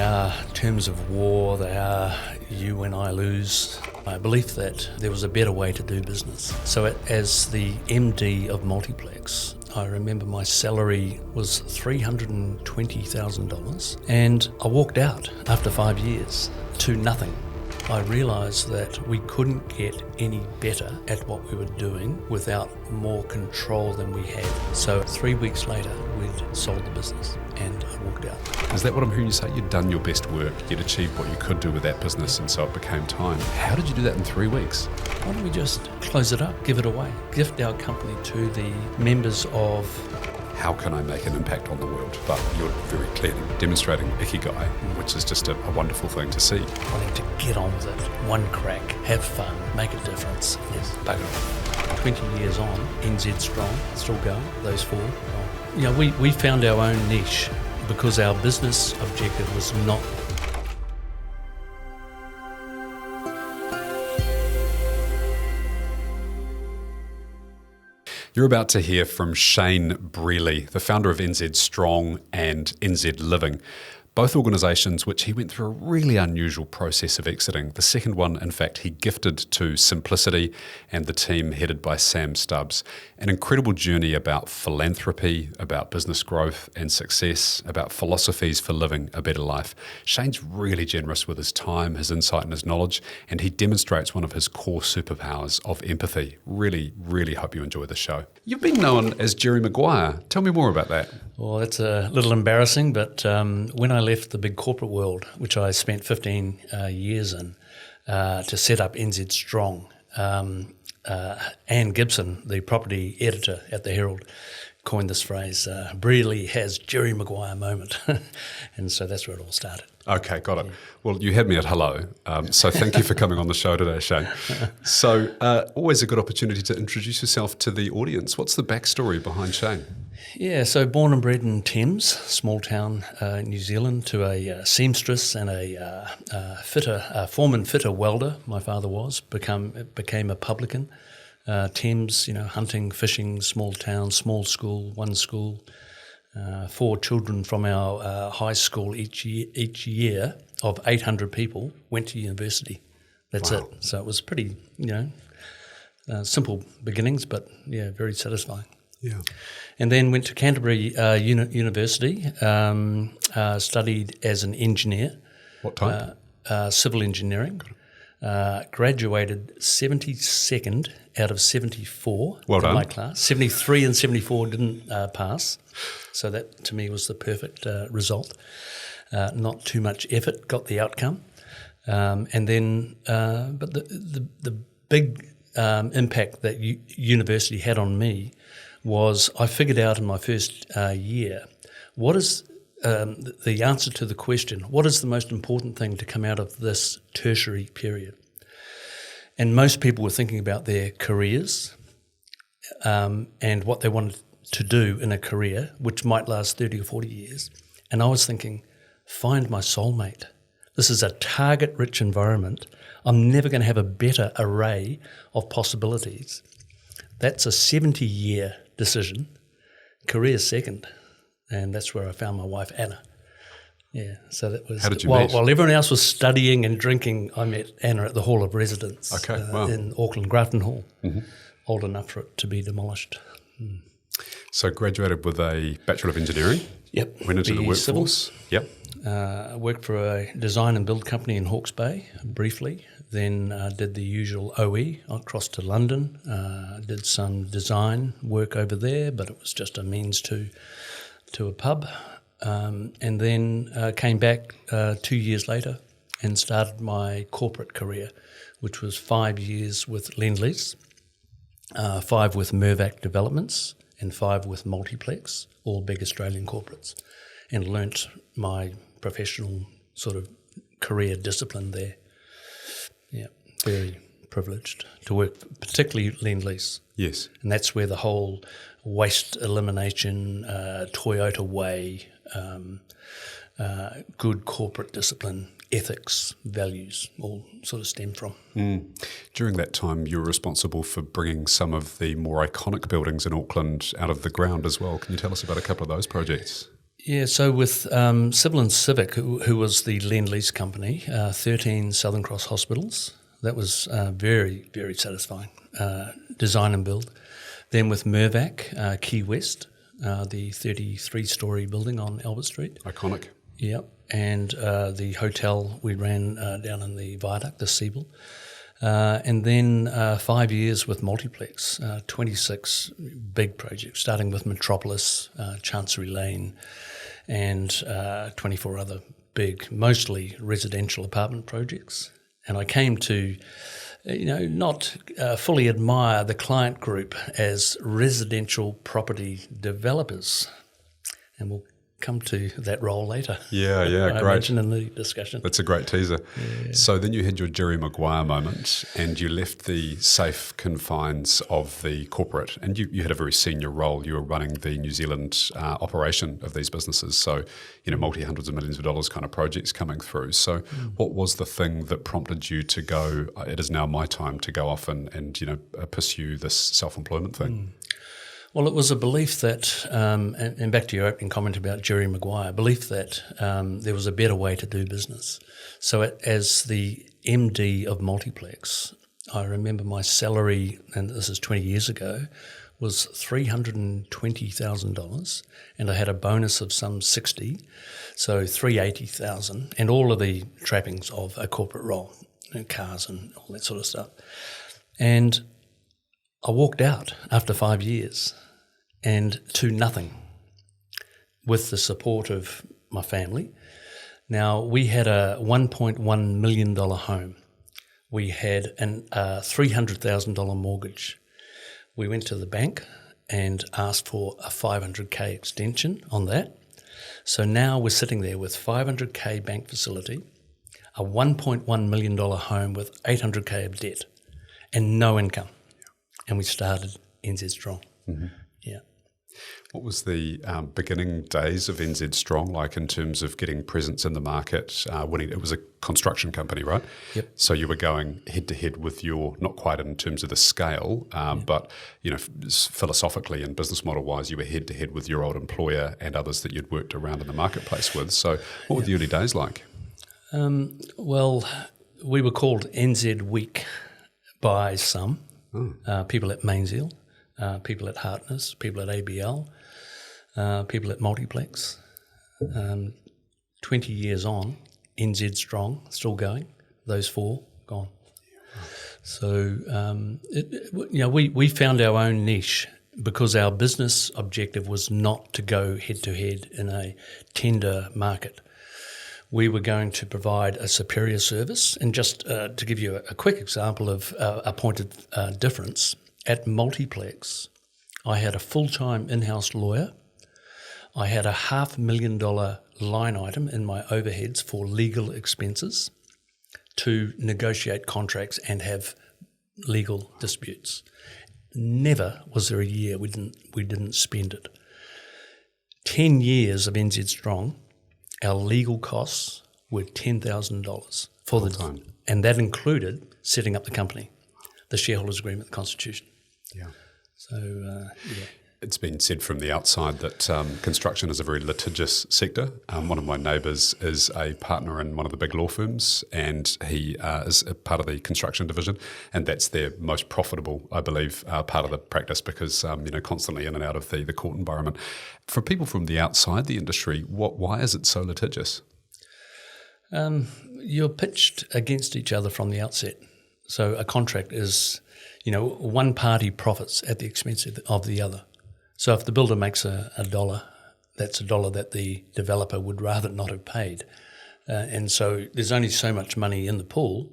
are terms of war, they are you when I lose. My belief that there was a better way to do business. So as the MD of Multiplex, I remember my salary was $320,000 and I walked out after 5 years to nothing. I realised that we couldn't get any better at what we were doing without more control than we had. So 3 weeks later, we'd sold the business and I walked out. Is that what I'm hearing you say? You'd done your best work, you'd achieved what you could do with that business, and so it became time. How did you do that in 3 weeks? Why don't we just close it up, give it away, gift our company to the members of... How can I make an impact on the world? But you're very clearly demonstrating ikigai, which is just a wonderful thing to see. Wanting to get on with it, one crack, have fun, make a difference, yes, bugger off. 20 years on, NZStrong, still going, those four. You know, we found our own niche because our business objective was not... You're about to hear from Shane Brealey, the founder of NZStrong and NZ Living, both organisations which he went through a really unusual process of exiting. The second one, in fact, he gifted to Simplicity and the team headed by Sam Stubbs. An incredible journey about philanthropy, about business growth and success, about philosophies for living a better life. Shane's really generous with his time, his insight and his knowledge, and he demonstrates one of his core superpowers of empathy. Really, really hope you enjoy the show. You've been known as Jerry Maguire. Tell me more about that. Well, that's a little embarrassing, but when I left the big corporate world, which I spent 15 years in, to set up NZStrong, Anne Gibson, the property editor at the Herald, coined this phrase, Brealey has Jerry Maguire moment. And so that's where it all started. Okay, got it. Yeah. Well, you had me at hello, so thank you for coming on the show today, Shane. So always a good opportunity to introduce yourself to the audience. What's the backstory behind Shane? Yeah, so born and bred in Thames, small town New Zealand, to a seamstress and a foreman fitter welder, my father was, became a publican. Thames, hunting, fishing, small town, small school, one school. 4 children from our high school each year of 800 people went to university. That's wow. it. So it was pretty, simple beginnings, but yeah, very satisfying. Yeah. And then went to Canterbury University, studied as an engineer. What type? Civil engineering. Graduated 72nd out of 74 well done. My class. 73 and 74 didn't pass. So that to me was the perfect result. Not too much effort, got the outcome. And then, but the big impact that university had on me was I figured out in my first year what is the answer to the question, what is the most important thing to come out of this tertiary period? And most people were thinking about their careers and what they wanted to do in a career, which might last 30 or 40 years. And I was thinking, find my soulmate. This is a target-rich environment. I'm never going to have a better array of possibilities. That's a 70-year decision. Career second. And that's where I found my wife, Anna. Yeah, so that was... How did you meet? While everyone else was studying and drinking, I met Anna at the Hall of Residence in Auckland, Grafton Hall. Mm-hmm. Old enough for it to be demolished. Mm. So graduated with a Bachelor of Engineering. Yep. Went into the workforce. Yep. Worked for a design and build company in Hawke's Bay briefly. Then did the usual OE across to London. Did some design work over there, but it was just a means to a pub. And then came back 2 years later and started my corporate career, which was 5 years with Lend-Lease, 5 with Mirvac Developments, and 5 with Multiplex, all big Australian corporates, and learnt my professional sort of career discipline there. Yeah, very privileged to work, particularly Lend-Lease. Yes. And that's where the whole waste elimination, Toyota way, good corporate discipline, ethics, values, all sort of stem from. Mm. During that time, you were responsible for bringing some of the more iconic buildings in Auckland out of the ground as well. Can you tell us about a couple of those projects? Yeah, so with Civil and Civic, who was the Lend-Lease company, 13 Southern Cross hospitals, that was very, very satisfying, design and build. Then with Mirvac, Key West, the 33-storey building on Albert Street. Iconic. Yep, and the hotel we ran down in the viaduct, the Siebel. And then 5 years with Multiplex, 26 big projects, starting with Metropolis, Chancery Lane, and 24 other big, mostly residential apartment projects. And I came to, not fully admire the client group as residential property developers. And we'll come to that role later. Yeah, I great. mentioned in the discussion. That's a great teaser. Yeah. So then you had your Jerry Maguire moment and you left the safe confines of the corporate, and you had a very senior role. You were running the New Zealand operation of these businesses. So, multi-hundreds of millions of dollars kind of projects coming through. So what was the thing that prompted you to go, it is now my time to go off and pursue this self-employment thing? Well, it was a belief that, and back to your opening comment about Jerry Maguire, belief that there was a better way to do business. So as the MD of Multiplex, I remember my salary, and this is 20 years ago, was $320,000, and I had a bonus of some 60, so $380,000, and all of the trappings of a corporate role, cars and all that sort of stuff. And I walked out after 5 years and to nothing with the support of my family. Now, we had a $1.1 million home. We had a $300,000 mortgage. We went to the bank and asked for a $500K extension on that. So now we're sitting there with $500K bank facility, a $1.1 million home with $800K of debt and no income. And we started NZStrong. Mm-hmm. Yeah. What was the beginning days of NZStrong like in terms of getting presence in the market, winning? It was a construction company, right? Yep. So you were going head-to-head with not quite in terms of the scale, but philosophically and business model-wise, you were head-to-head with your old employer and others that you'd worked around in the marketplace with. So what were the early days like? Well, we were called NZ Week by some. People at Mainzeal, people at Hartness, people at ABL, people at Multiplex. 20 years on, NZStrong, still going. Those four, gone. So, we found our own niche because our business objective was not to go head-to-head in a tender market. We were going to provide a superior service. And just to give you a quick example of a point of difference, at Multiplex, I had a full-time in-house lawyer. I had a $500,000 line item in my overheads for legal expenses to negotiate contracts and have legal disputes. Never was there a year we didn't spend it. 10 years of NZStrong, our legal costs were $10,000 for the time, and that included setting up the company, the shareholders' agreement, the constitution. Yeah. So It's been said from the outside that construction is a very litigious sector. One of my neighbours is a partner in one of the big law firms, and he is a part of the construction division, and that's their most profitable, I believe, part of the practice because constantly in and out of the court environment. For people from the outside the industry, why is it so litigious? You're pitched against each other from the outset. So a contract is, one party profits at the expense of the other. So if the builder makes a dollar, that's a dollar that the developer would rather not have paid. And so there's only so much money in the pool,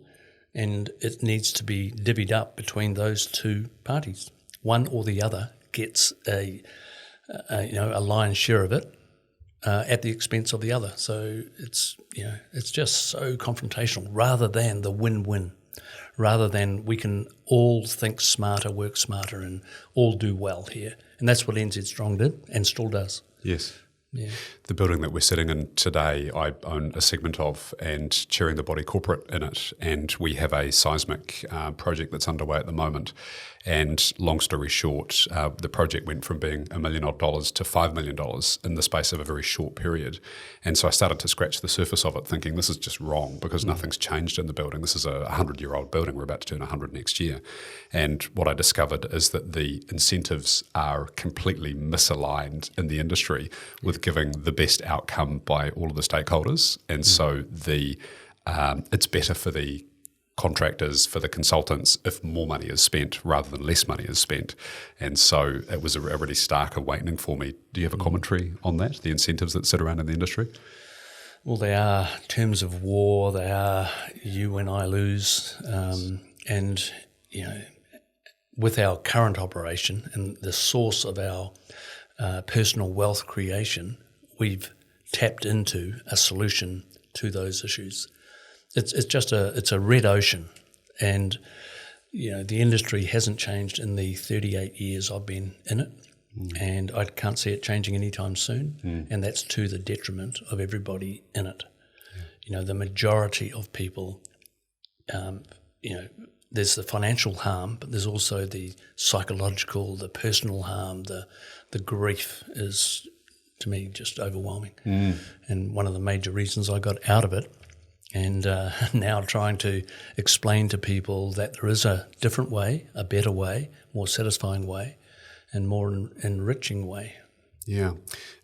and it needs to be divvied up between those two parties. One or the other gets a lion's share of it at the expense of the other. So it's just so confrontational rather than the win-win. Rather than we can all think smarter, work smarter, and all do well here. And that's what NZStrong did and still does. Yes. Yeah. The building that we're sitting in today, I own a segment of and chairing the body corporate in it. And we have a seismic project that's underway at the moment. And long story short, the project went from being $1 million to $5 million in the space of a very short period. And so I started to scratch the surface of it thinking this is just wrong because nothing's changed in the building. This is a 100-year-old building. We're about to turn 100 next year. And what I discovered is that the incentives are completely misaligned in the industry with giving the best outcome by all of the stakeholders. And so it's better for the contractors, for the consultants, if more money is spent rather than less money is spent. And so it was a really stark awakening for me. Do you have a commentary on that, the incentives that sit around in the industry? Well, they are terms of war. They are you win, I lose. And, with our current operation and the source of our personal wealth creation, we've tapped into a solution to those issues. It's a red ocean, and the industry hasn't changed in the 38 years I've been in it, and I can't see it changing anytime soon, and that's to the detriment of everybody in it. The majority of people, there's the financial harm, but there's also the psychological, the personal harm, the grief is, to me, just overwhelming. And one of the major reasons I got out of it, and now trying to explain to people that there is a different way, a better way, more satisfying way, and more enriching way. Yeah,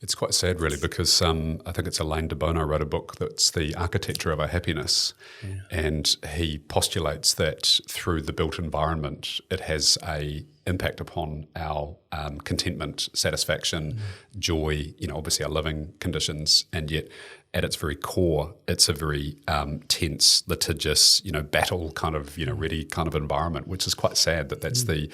it's quite sad really because I think it's Alain de Bono wrote a book that's The Architecture of Our Happiness, and he postulates that through the built environment it has a impact upon our contentment, satisfaction, joy, obviously our living conditions, and yet at its very core, it's a very tense, litigious, battle kind of, ready kind of environment, which is quite sad that that's the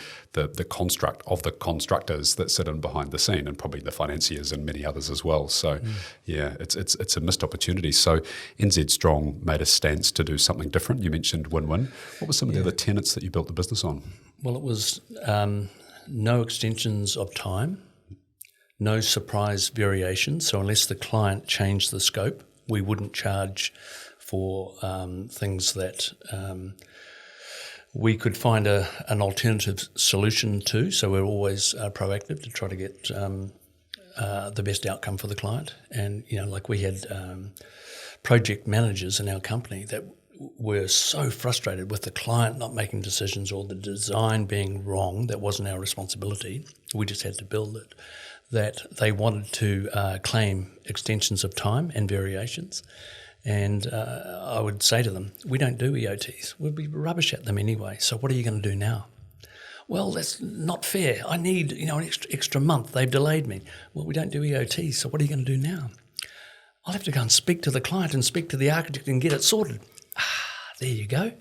construct of the constructors that sit in behind the scene, and probably the financiers and many others as well. So, it's a missed opportunity. So, NZStrong made a stance to do something different. You mentioned win-win. What were some of the other tenets that you built the business on? Well, it was no extensions of time, no surprise variations. So unless the client changed the scope, we wouldn't charge for things that we could find an alternative solution to. So we're always proactive to try to get the best outcome for the client. And, like we had project managers in our company that were so frustrated with the client not making decisions or the design being wrong. That wasn't our responsibility. We just had to build it. That they wanted to claim extensions of time and variations. And I would say to them, we don't do EOTs. We'd be rubbish at them anyway. So what are you going to do now? Well, that's not fair. I need an extra month. They've delayed me. Well, we don't do EOTs. So what are you going to do now? I'll have to go and speak to the client and speak to the architect and get it sorted. There you go.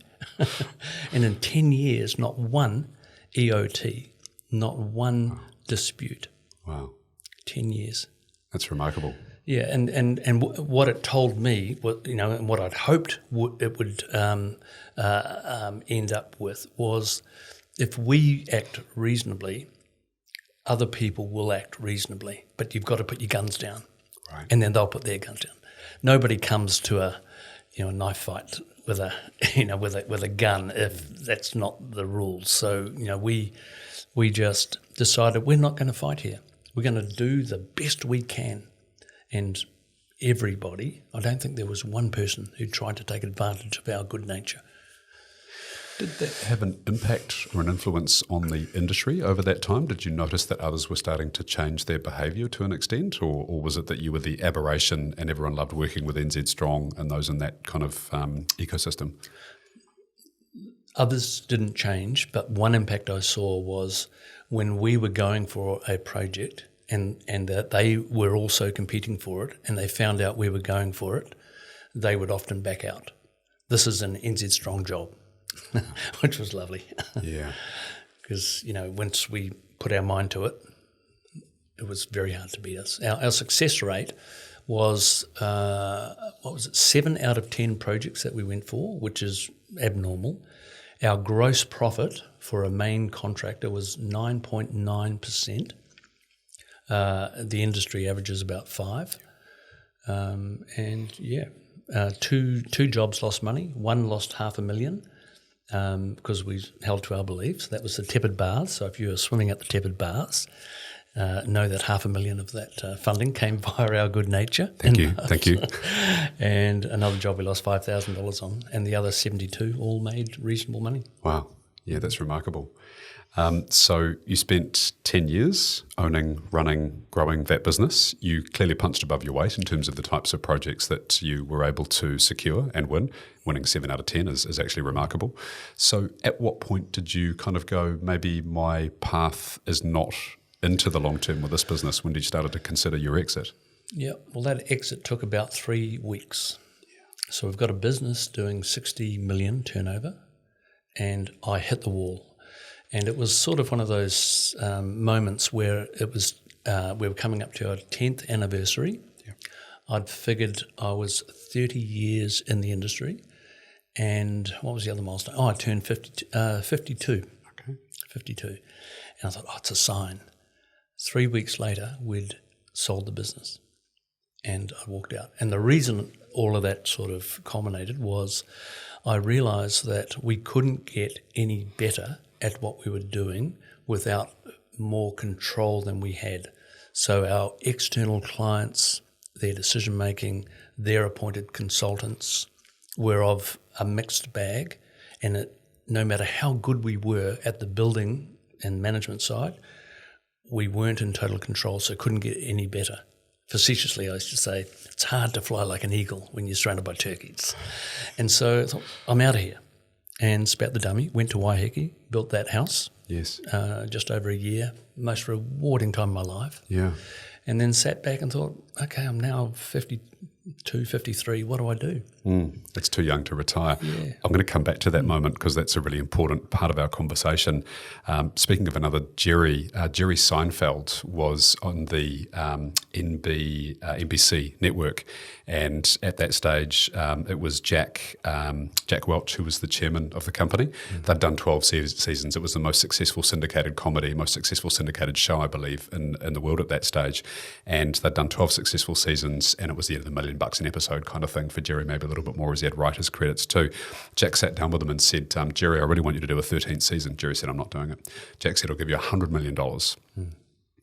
And in 10 years, not one EOT, not one dispute. Wow. 10 years. That's remarkable. Yeah, and what it told me, and what I'd hoped it would end up with was, if we act reasonably, other people will act reasonably. But you've got to put your guns down, right? And then they'll put their guns down. Nobody comes to a knife fight with a with a gun if that's not the rules. So we just decided we're not going to fight here. We're going to do the best we can. And everybody, I don't think there was one person who tried to take advantage of our good nature. Did that have an impact or an influence on the industry over that time? Did you notice that others were starting to change their behaviour to an extent, or was it that you were the aberration and everyone loved working with NZStrong and those in that kind of ecosystem? Others didn't change, but one impact I saw was when we were going for a project and that they were also competing for it, and they found out we were going for it, they would often back out. This is an NZStrong job, which was lovely. Yeah. Because, once we put our mind to it, it was very hard to beat us. Our success rate was, 7 out of 10 projects that we went for, which is abnormal. Our gross profit for a main contractor was 9.9%. The industry average is about 5. Two jobs lost money. One lost $500,000 because we held to our beliefs. That was the tepid baths. So if you were swimming at the tepid baths, know that $500,000 of that funding came via our good nature. Thank you. And another job we lost $5,000 on, and the other 72 all made reasonable money. Wow. Yeah, that's remarkable. So you spent 10 years owning, running, growing that business. You clearly punched above your weight in terms of the types of projects that you were able to secure and win. Winning 7 out of 10 is actually remarkable. So at what point did you kind of go, maybe my path is not into the long term with this business? When did you started to consider your exit? Yeah, well, that exit took about 3 weeks. So we've got a business doing 60 million turnover, and I hit the wall. And it was sort of one of those moments where it was we were coming up to our 10th anniversary. Yeah. I'd figured I was 30 years in the industry, and what was the other milestone? Oh, I turned 52. Okay. 52. And I thought, it's a sign. 3 weeks later, we'd sold the business, and I walked out. And the reason all of that sort of culminated was I realised that we couldn't get any better at what we were doing without more control than we had. So our external clients, their decision-making, their appointed consultants were of a mixed bag, and no matter how good we were at the building and management side, we weren't in total control, so couldn't get any better. Facetiously, I used to say, it's hard to fly like an eagle when you're surrounded by turkeys. And so I thought, I'm out of here. And spat the dummy, went to Waiheke, built that house. Yes. Just over a year, most rewarding time of my life. Yeah. And then sat back and thought, okay, I'm now 52, 53, what do I do? It's too young to retire. Yeah. I'm going to come back to that moment because that's a really important part of our conversation. Speaking of another Jerry Seinfeld was on the NBC network, and at that stage it was Jack Welch who was the chairman of the company. They'd done 12 seasons. It was the most successful syndicated comedy, most successful syndicated show, I believe, in the world at that stage. And they'd done 12 successful seasons, and it was the end of $1 million an episode kind of thing for Jerry, maybe a little bit more as he had writers' credits too. Jack sat down with him and said, Jerry, I really want you to do a 13th season. Jerry said, I'm not doing it. Jack said, I'll give you $100 million.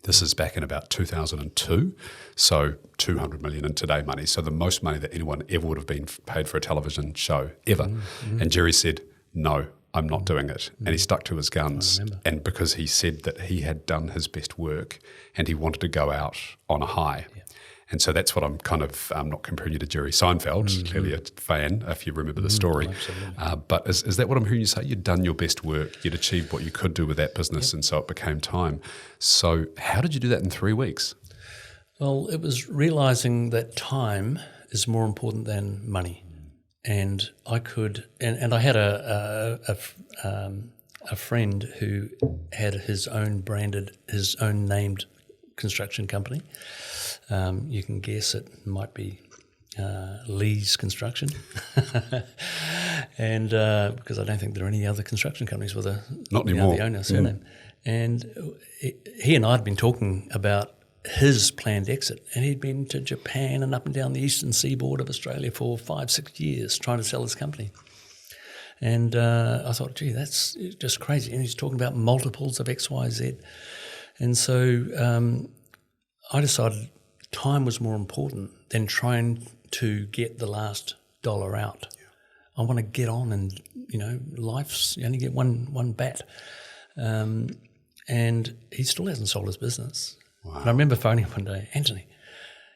This is back in about 2002, so $200 million in today money. So the most money that anyone ever would have been paid for a television show, ever. And Jerry said, no, I'm not doing it. And he stuck to his guns. And because he said that he had done his best work and he wanted to go out on a high. Yeah. And so that's what I'm kind of not comparing you to Jerry Seinfeld, clearly a fan, if you remember the story. But is that what I'm hearing you say? You'd done your best work, you'd achieved what you could do with that business, and so it became time. So how did you do that in 3 weeks? Well, it was realising that time is more important than money. And I could, and I had a friend who had his own named construction company. You can guess it might be Lee's Construction, and because I don't think there are any other construction companies with not anymore. The owner surname. And he and I had been talking about his planned exit, and he'd been to Japan and up and down the eastern seaboard of Australia for 5-6 years trying to sell his company. And I thought, gee, that's just crazy. And he's talking about multiples of X, Y, Z. And so I decided time was more important than trying to get the last dollar out. Yeah. I want to get on, and life's you only get one bat. And he still hasn't sold his business. Wow. And I remember phoning him one day, Anthony,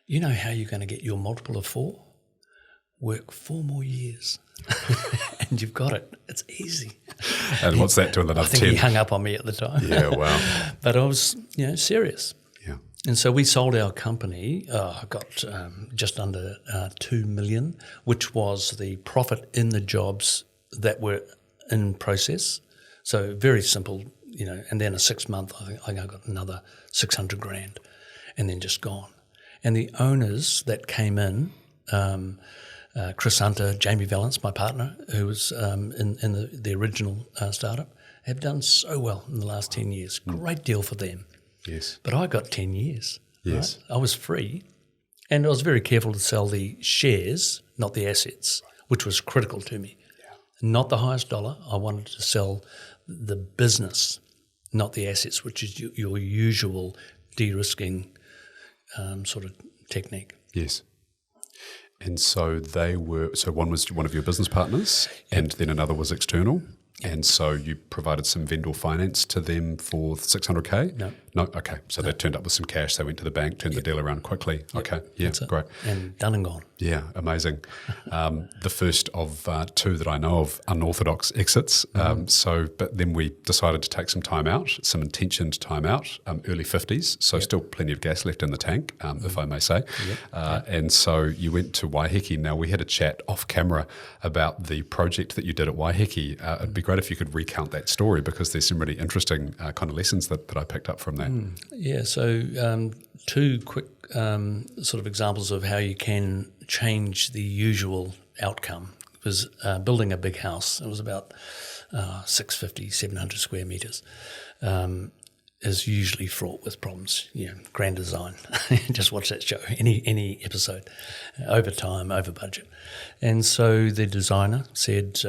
you know how you're going to get your multiple of 4? Work 4 more years. And you've got it. It's easy. And what's that to another 10? I think he hung up on me at the time. Yeah, wow. But I was, serious. Yeah. And so we sold our company. I got just under 2 million, which was the profit in the jobs that were in process. So very simple, and then a 6 month, I think I got another 600 grand, and then just gone. And the owners that came in, Chris Hunter, Jamie Valance, my partner, who was in the original startup, have done so well in the last 10 years. Great deal for them. Yes. But I got 10 years. Yes. Right? I was free, and I was very careful to sell the shares, not the assets, which was critical to me. Not the highest dollar. I wanted to sell the business, not the assets, which is your usual de-risking sort of technique. Yes. And so one was one of your business partners, and then another was external. And so you provided some vendor finance to them for $600K? No. No? Okay. So they turned up with some cash. They went to the bank, turned the deal around quickly. Okay. Yeah, great. And done and gone. Yeah, amazing. The first of two that I know of unorthodox exits. But then we decided to take some time out, some intentioned time out, early 50s. So still plenty of gas left in the tank, if I may say. And so you went to Waiheke. Now, we had a chat off camera about the project that you did at Waiheke. It'd be great if you could recount that story, because there's some really interesting kind of lessons that I picked up from that. Yeah, so two quick sort of examples of how you can change the usual outcome. It was building a big house. It was about 650, 700 square metres. Is usually fraught with problems. Grand design. Just watch that show, any episode. Over time, over budget. And so the designer said,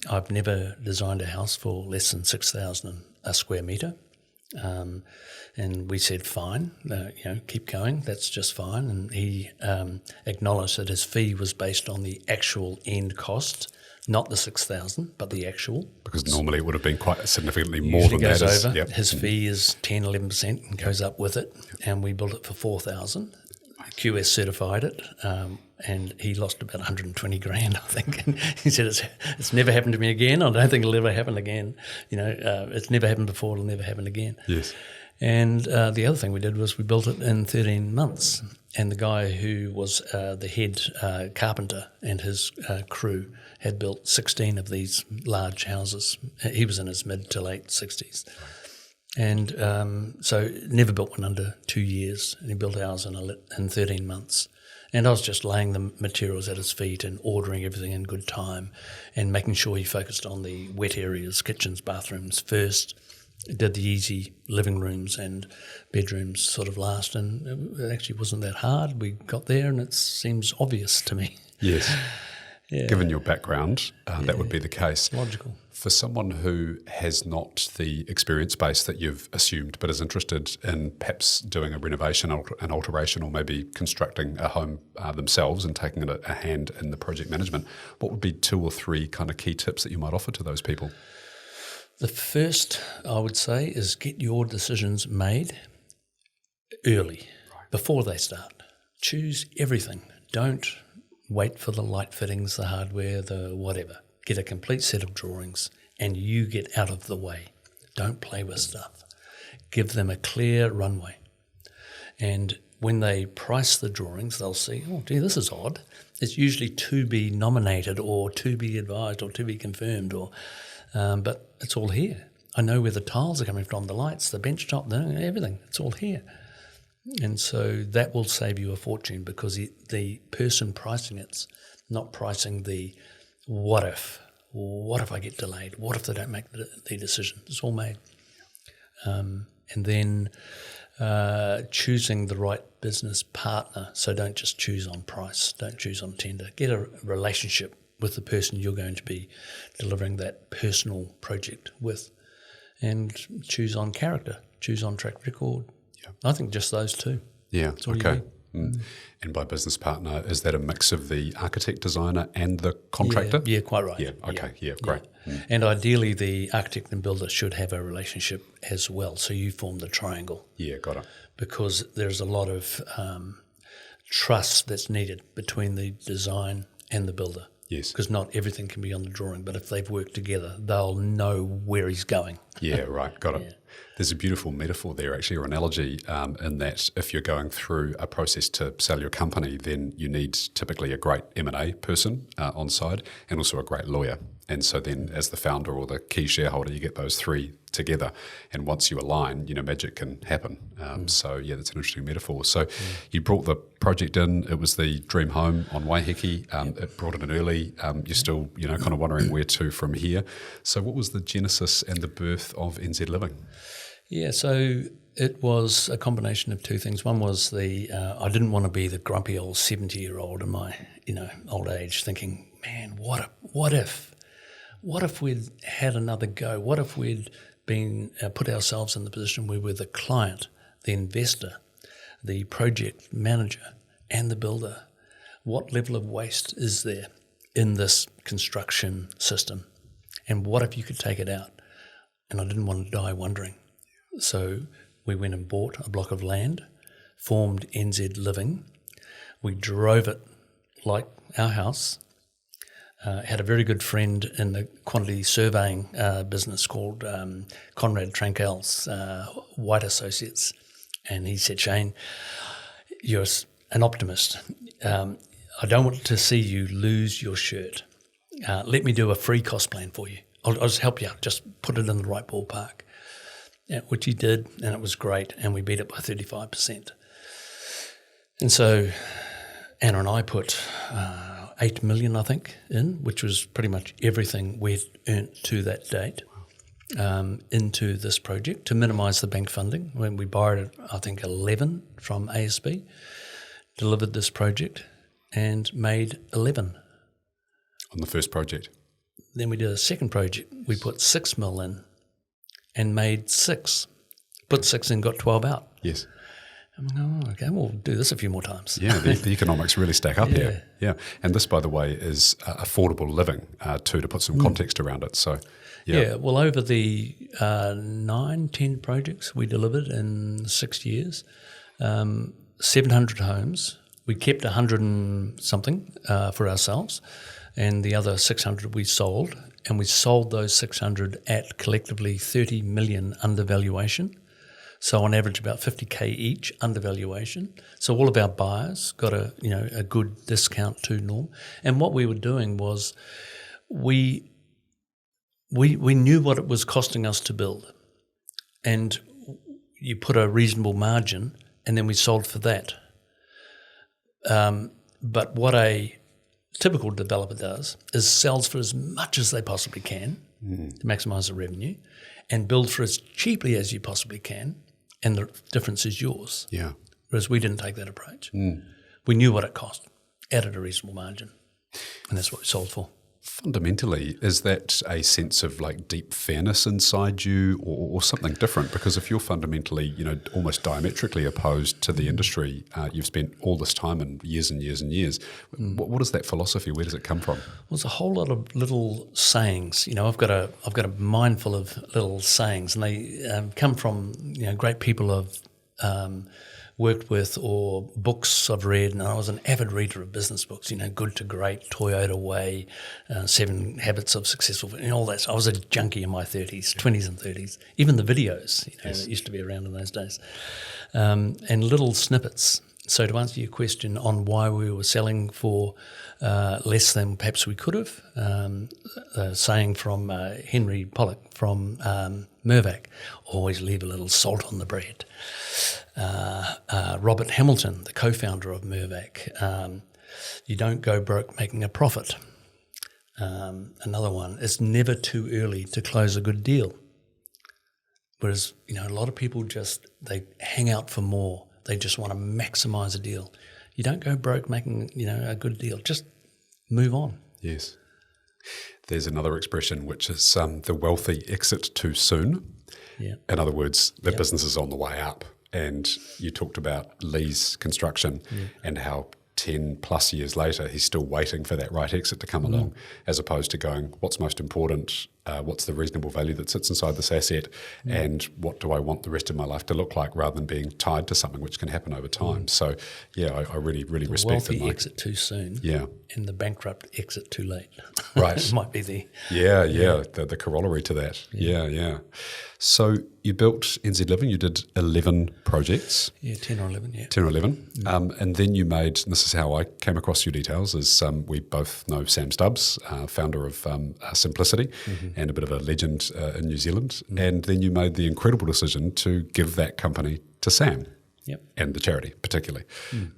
I've never designed a house for less than 6,000 a square metre. And we said, fine, keep going, that's just fine. And he acknowledged that his fee was based on the actual end cost, not the 6,000, but the actual. Because normally it would have been quite significantly more than goes that. Over. His fee is 10, 11% and goes up with it. And we built it for 4,000. QS certified it, and he lost about 120 grand, I think. And he said, it's never happened to me again. I don't think it'll ever happen again. It's never happened before. It'll never happen again. Yes. And the other thing we did was we built it in 13 months. And the guy who was the head carpenter and his crew had built 16 of these large houses. He was in his mid to late 60s. And so never built one under 2 years. And he built ours in 13 months. And I was just laying the materials at his feet and ordering everything in good time and making sure he focused on the wet areas, kitchens, bathrooms first. Did the easy living rooms and bedrooms sort of last. And it actually wasn't that hard. We got there and it seems obvious to me. Yes. Yeah. Given your background, that would be the case. Logical. For someone who has not the experience base that you've assumed, but is interested in perhaps doing a renovation, an alteration, or maybe constructing a home themselves and taking a hand in the project management, what would be 2 or 3 kind of key tips that you might offer to those people? The first, I would say, is get your decisions made early, before they start. Choose everything. Don't wait for the light fittings, the hardware, the whatever. Get a complete set of drawings and you get out of the way. Don't play with stuff. Give them a clear runway. And when they price the drawings, they'll see, oh, gee, this is odd. It's usually to be nominated or to be advised or to be confirmed, but it's all here. I know where the tiles are coming from, the lights, the bench top, everything. It's all here. And so that will save you a fortune, because the person pricing it's not pricing the what if I get delayed? What if they don't make the decision? It's all made. And then choosing the right business partner. So don't just choose on price. Don't choose on tender. Get a relationship with the person you're going to be delivering that personal project with. And choose on character. Choose on track record. Yeah. I think just those 2. Yeah, okay. And by business partner, is that a mix of the architect, designer and the contractor? Yeah, quite right. Yeah, okay, yeah, great. Yeah. And ideally the architect and builder should have a relationship as well, so you form the triangle. Yeah, got it. Because there's a lot of trust that's needed between the design and the builder. Yes. Because not everything can be on the drawing, but if they've worked together, they'll know where he's going. Yeah, right, got it. Yeah. There's a beautiful metaphor there, actually, or analogy, in that if you're going through a process to sell your company, then you need typically a great M&A person on side and also a great lawyer. And so then as the founder or the key shareholder, you get those 3 together. And once you align, magic can happen. So, yeah, that's an interesting metaphor. So you brought the project in. It was the dream home on Waiheke. It brought it in early. You're still, kind of wondering where to from here. So what was the genesis and the birth of NZ Living? Yeah, so it was a combination of two things. One was I didn't want to be the grumpy old 70-year-old in my old age, thinking, man, what if we'd had another go? What if we'd been put ourselves in the position where we're the client, the investor, the project manager, and the builder? What level of waste is there in this construction system? And what if you could take it out? And I didn't want to die wondering. So we went and bought a block of land, formed NZ Living. We drove it like our house. Had a very good friend in the quantity surveying business called Conrad Trankel's White Associates. And he said, Shane, you're an optimist. I don't want to see you lose your shirt. Let me do a free cost plan for you. I'll just help you out. Just put it in the right ballpark. Yeah, which he did, and it was great, and we beat it by 35%. And so Anna and I put 8 million, I think, in, which was pretty much everything we'd earned to that date, into this project to minimise the bank funding. When we borrowed, I think, 11 from ASB, delivered this project, and made 11. On the first project? Then we did a second project. We put 6 mil in and made 6. Put 6 in, got 12 out. Yes. I'm like, oh, okay, we'll do this a few more times. Yeah, the economics really stack up here. Yeah. And this, by the way, is affordable living, too, to put some context around it. So, yeah, well, over the 10 projects we delivered in 6 years, 700 homes. We kept 100 and something for ourselves, and the other 600 we sold, and we sold those 600 at collectively 30 million undervaluation. So on average about 50K each undervaluation. So all of our buyers got a good discount to norm. And what we were doing was we knew what it was costing us to build, and you put a reasonable margin, and then we sold for that. But what a typical developer does is sells for as much as they possibly can to maximise the revenue, and build for as cheaply as you possibly can, and the difference is yours. Yeah. Whereas we didn't take that approach. We knew what it cost, added a reasonable margin, and that's what we sold for. Fundamentally, is that a sense of like deep fairness inside you, or something different? Because if you're fundamentally, almost diametrically opposed to the industry, you've spent all this time and years and years and years. What is that philosophy? Where does it come from? Well, it's a whole lot of little sayings. I've got a mind full of little sayings, and they come from great people I've worked with or books I've read, and I was an avid reader of business books, Good to Great, Toyota Way, 7 Habits of Successful, and all that. So I was a junkie in my 20s and 30s, even the videos, that used to be around in those days, and little snippets. So to answer your question on why we were selling for less than perhaps we could have, a saying from Henry Pollock from Mirvac, always leave a little salt on the bread. Robert Hamilton, the co-founder of Mirvac, you don't go broke making a profit. Another one, it's never too early to close a good deal. Whereas, a lot of people they hang out for more. They just want to maximise a deal. You don't go broke making, a good deal. Just move on. Yes. There's another expression, which is the wealthy exit too soon. Yeah. In other words, the business is on the way up. And you talked about Lee's construction and how 10 plus years later, he's still waiting for that right exit to come along, as opposed to going, what's most important, what's the reasonable value that sits inside this asset, and what do I want the rest of my life to look like, rather than being tied to something which can happen over time. So, I really, really respect that. The wealthy exit too soon, and the bankrupt exit too late. Right. Might be the... the corollary to that. Yeah. So you built NZ Living, you did 11 projects. 10 or 11, 10 or 11. And then you made, and this is how I came across your details, is we both know Sam Stubbs, founder of Simplicity, and a bit of a legend in New Zealand. And then you made the incredible decision to give that company to Sam. And the charity particularly.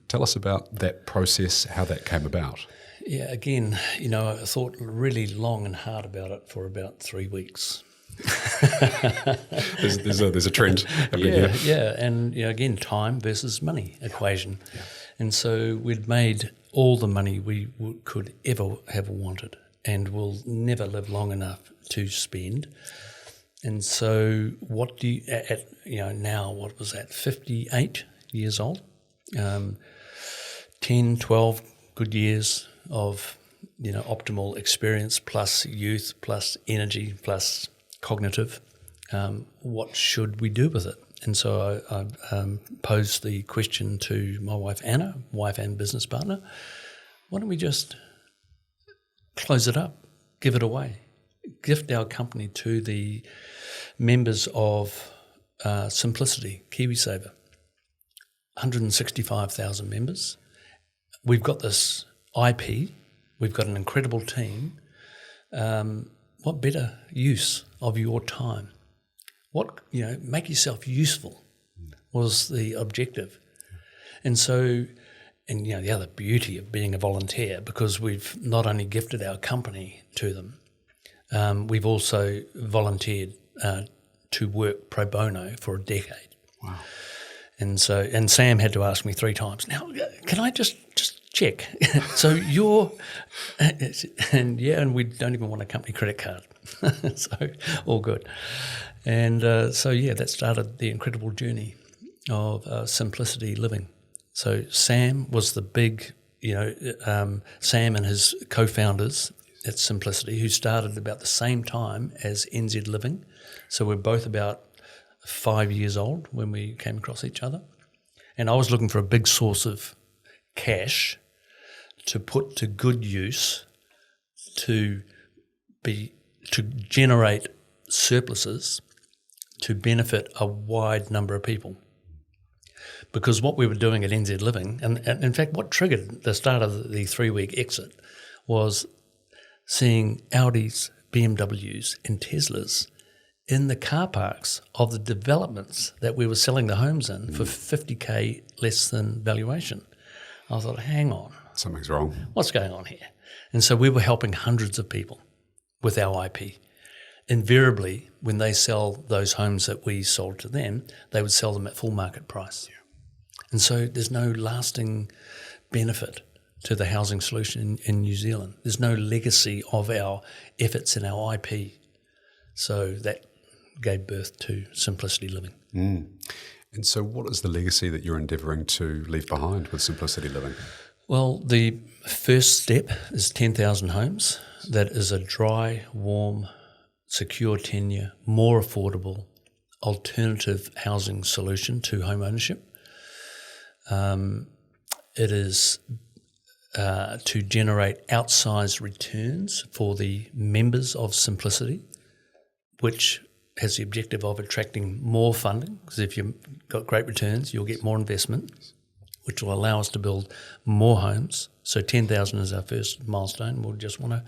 Tell us about that process, how that came about. Yeah, again, I thought really long and hard about it for about 3 weeks. There's a trend happening here. Yeah, and again, time versus money equation. Yeah. And so we'd made all the money we could ever have wanted, and will never live long enough to spend. And so what do you, now, what was that, 58 years old, 10, 12 good years of, optimal experience plus youth plus energy plus cognitive. What should we do with it? And so I posed the question to my wife, Anna, wife and business partner, why don't we just close it up, give it away, gift our company to the members of Simplicity, KiwiSaver, 165,000 members. We've got this IP, we've got an incredible team. What better use of your time? Make yourself useful was the objective. And so, the other beauty of being a volunteer, because we've not only gifted our company to them, we've also volunteered to work pro bono for a decade. Wow. And Sam had to ask me 3 times, now, can I just check? So you're, and we don't even want a company credit card. So all good. And that started the incredible journey of Simplicity Living. So Sam was the big, Sam and his co-founders at Simplicity, who started about the same time as NZ Living. So we're both about 5 years old when we came across each other. And I was looking for a big source of cash to put to good use, to generate surpluses to benefit a wide number of people. Because what we were doing at NZ Living, and in fact what triggered the start of the 3-week exit, was seeing Audis, BMWs and Teslas in the car parks of the developments that we were selling the homes in for 50K less than valuation. I thought, hang on. Something's wrong. What's going on here? And so we were helping hundreds of people with our IP. Invariably, when they sell those homes that we sold to them, they would sell them at full market price. Yeah. And so there's no lasting benefit to the housing solution in New Zealand. There's no legacy of our efforts in our IP. So that gave birth to Simplicity Living. Mm. And so what is the legacy that you're endeavouring to leave behind with Simplicity Living? Well, the first step is 10,000 homes. That is a dry, warm, secure tenure, more affordable, alternative housing solution to home ownership. It is to generate outsized returns for the members of Simplicity, which has the objective of attracting more funding, because if you've got great returns, you'll get more investment, which will allow us to build more homes. So 10,000 is our first milestone. We'll just want to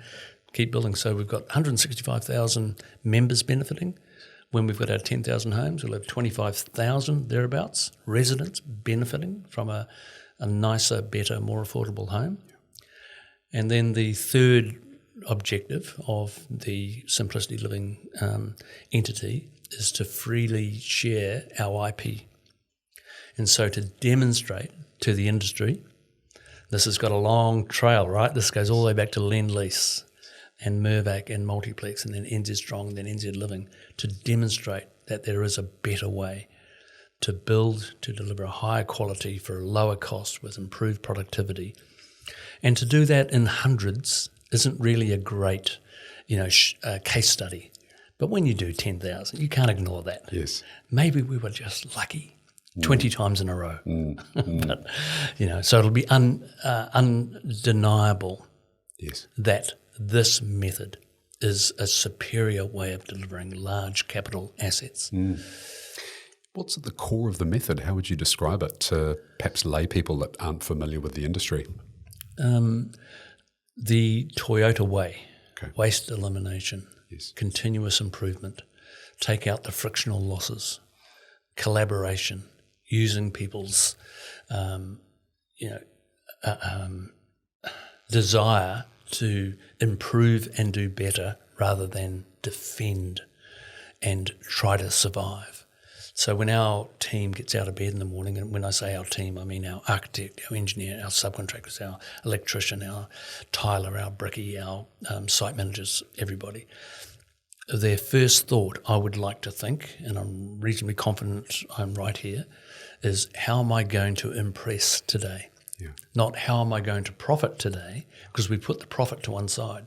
keep building. So we've got 165,000 members benefiting. When we've got our 10,000 homes, we'll have 25,000 thereabouts residents benefiting from a nicer, better, more affordable home. And then the third objective of the Simplicity Living entity is to freely share our IP. And so to demonstrate to the industry, this has got a long trail, right? This goes all the way back to Lend-Lease and Mirvac and Multiplex and then NZStrong and then NZ Living, to demonstrate that there is a better way to build, to deliver a higher quality for a lower cost with improved productivity. And to do that in hundreds isn't really a great, case study. But when you do 10,000, you can't ignore that. Yes. Maybe we were just lucky 20 times in a row. But, so it'll be undeniable that this method is a superior way of delivering large capital assets. What's at the core of the method? How would you describe it to perhaps lay people that aren't familiar with the industry? The Toyota way, waste elimination, Yes. continuous improvement, take out the frictional losses, collaboration, using people's desire to improve and do better rather than defend. and try to survive. So when our team gets out of bed in the morning, and when I say our team, I mean our architect, our engineer, our subcontractors, our electrician, our tiler, our brickie, our site managers, everybody, their first thought, I would like to think, and I'm reasonably confident I'm right here, is how am I going to impress today? Yeah. Not how am I going to profit today, because we put the profit to one side.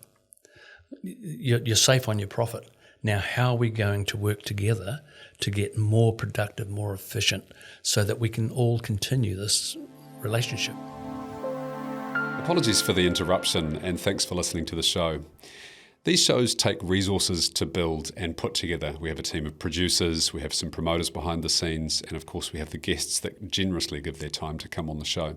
You're safe on your profit. Now, how are we going to work together to get more productive, more efficient, so that we can all continue this relationship? Apologies for the interruption, and thanks for listening to the show. These shows take resources to build and put together. We have a team of producers, we have some promoters behind the scenes, and of course we have the guests that generously give their time to come on the show.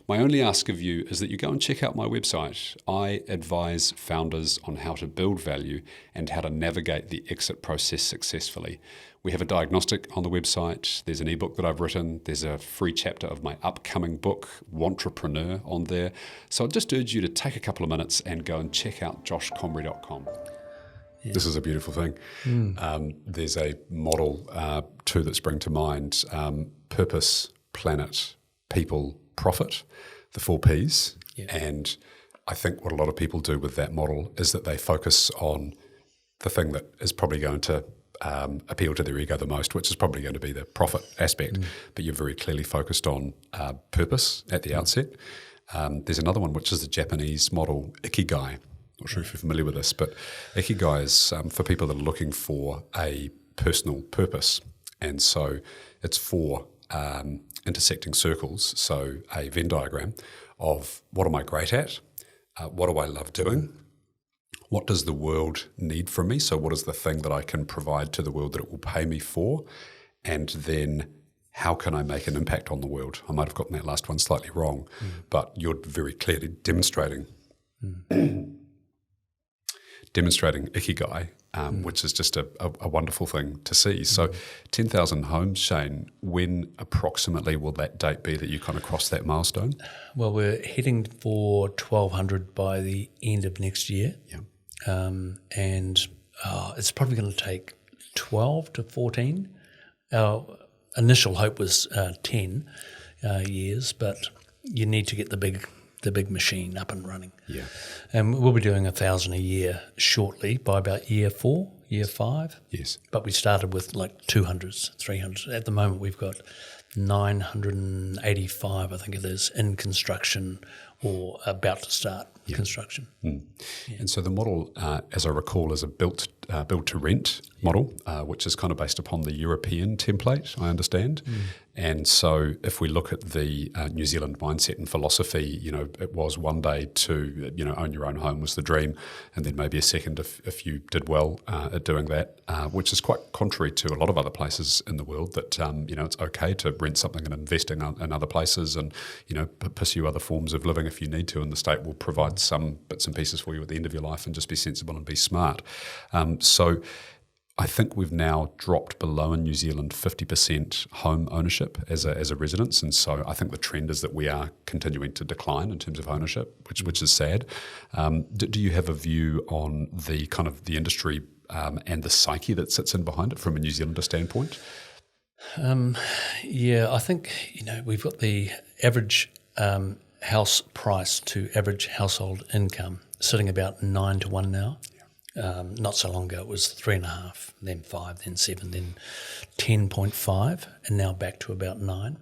My only ask of you is that you go and check out my website. I advise founders on how to build value and how to navigate the exit process successfully. We have a diagnostic on the website. There's an ebook that I've written. There's a free chapter of my upcoming book, Wantrepreneur, on there. So I'd just urge you to take a couple of minutes and go and check out joshcomrie.com. Yeah. This is a beautiful thing. There's a model, two that spring to mind, purpose, planet, people, profit, the 4 Ps. Yeah. And I think what a lot of people do with that model is that they focus on the thing that is probably going to appeal to their ego the most, which is probably going to be the profit aspect. But you're very clearly focused on purpose at the outset. There's another one, which is the Japanese model, ikigai. Not sure if you're familiar with this, but ikigai is for people that are looking for a personal purpose. And so it's 4 intersecting circles, so a Venn diagram of what am I great at, what do I love doing, what does the world need from me? So what is the thing that I can provide to the world that it will pay me for? And then how can I make an impact on the world? I might have gotten that last one slightly wrong, but you're very clearly demonstrating ikigai, which is just a wonderful thing to see. So 10,000 homes, Shane, when approximately will that date be that you kind of cross that milestone? Well, we're heading for 1,200 by the end of next year. Yeah. And it's probably going to take 12 to 14. Our initial hope was 10 years, but you need to get the big machine up and running. Yeah. And we'll be doing 1,000 a year shortly by about year 4, year 5. Yes. But we started with like 200s, 300s. At the moment, we've got 985, I think it is, in construction or about to start construction. Yeah. And so the model, as I recall, is a build to rent model, which is kind of based upon the European template, I understand. And so if we look at the New Zealand mindset and philosophy, it was one day to, own your own home was the dream, and then maybe a second if you did well at doing that, which is quite contrary to a lot of other places in the world that, it's okay to rent something and invest in other places and, pursue other forms of living if you need to, and the state will provide some bits and pieces for you at the end of your life, and just be sensible and be smart. So I think we've now dropped below in New Zealand 50% home ownership as a residence, and so I think the trend is that we are continuing to decline in terms of ownership, which is sad. Do you have a view on the kind of the industry and the psyche that sits in behind it from a New Zealander standpoint? Yeah, I think we've got the average house price to average household income sitting about 9 to 1 now. Not so long ago it was 3.5, then 5, then 7, then 10.5, and now back to about 9.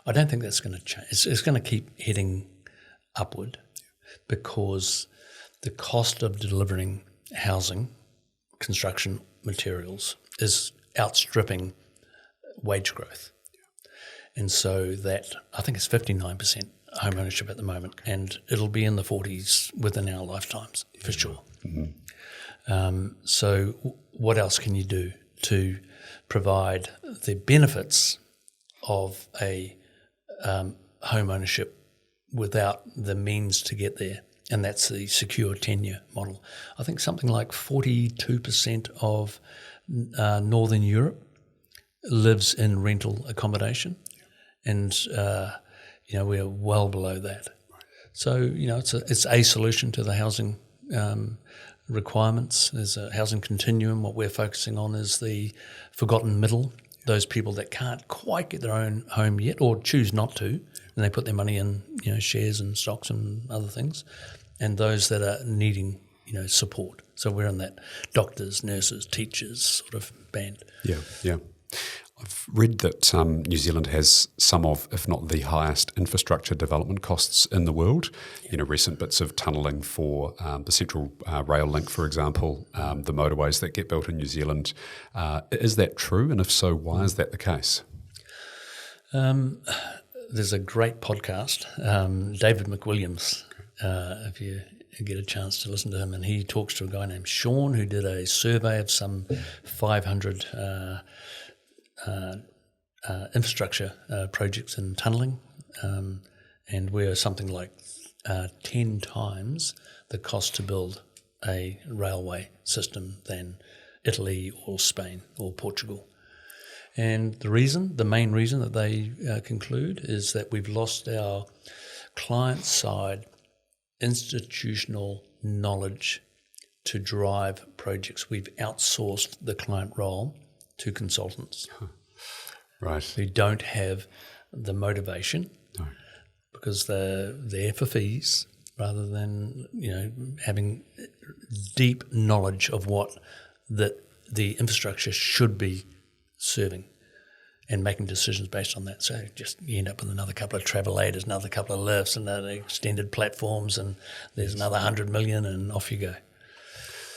I don't think that's going to change. It's going to keep heading upward because the cost of delivering housing, construction materials is outstripping wage growth. And so that, I think it's 59% home ownership at the moment, and it'll be in the 40s within our lifetimes, for sure. So what else can you do to provide the benefits of a home ownership without the means to get there? And that's the secure tenure model. I think something like 42% of Northern Europe lives in rental accommodation, and we're well below that. So it's a solution to the housing requirements. There's a housing continuum. What we're focusing on is the forgotten middle, those people that can't quite get their own home yet or choose not to, and they put their money in shares and stocks and other things, and those that are needing support. So we're in that doctors, nurses, teachers sort of band. Yeah. I've read that New Zealand has some of, if not the highest, infrastructure development costs in the world. Recent bits of tunnelling for the Central Rail Link, for example, the motorways that get built in New Zealand. Is that true? And if so, why is that the case? There's a great podcast, David McWilliams, if you get a chance to listen to him, and he talks to a guy named Sean who did a survey of some 500 infrastructure projects in tunnelling, and we're something like 10 times the cost to build a railway system than Italy or Spain or Portugal. And the main reason that they conclude is that we've lost our client-side institutional knowledge to drive projects. We've outsourced the client role to consultants, right? Who don't have the motivation, because they're there for fees rather than having deep knowledge of what the infrastructure should be serving, and making decisions based on that. So you end up with another couple of travelators, another couple of lifts, another extended platforms, and there's another 100 million, and off you go.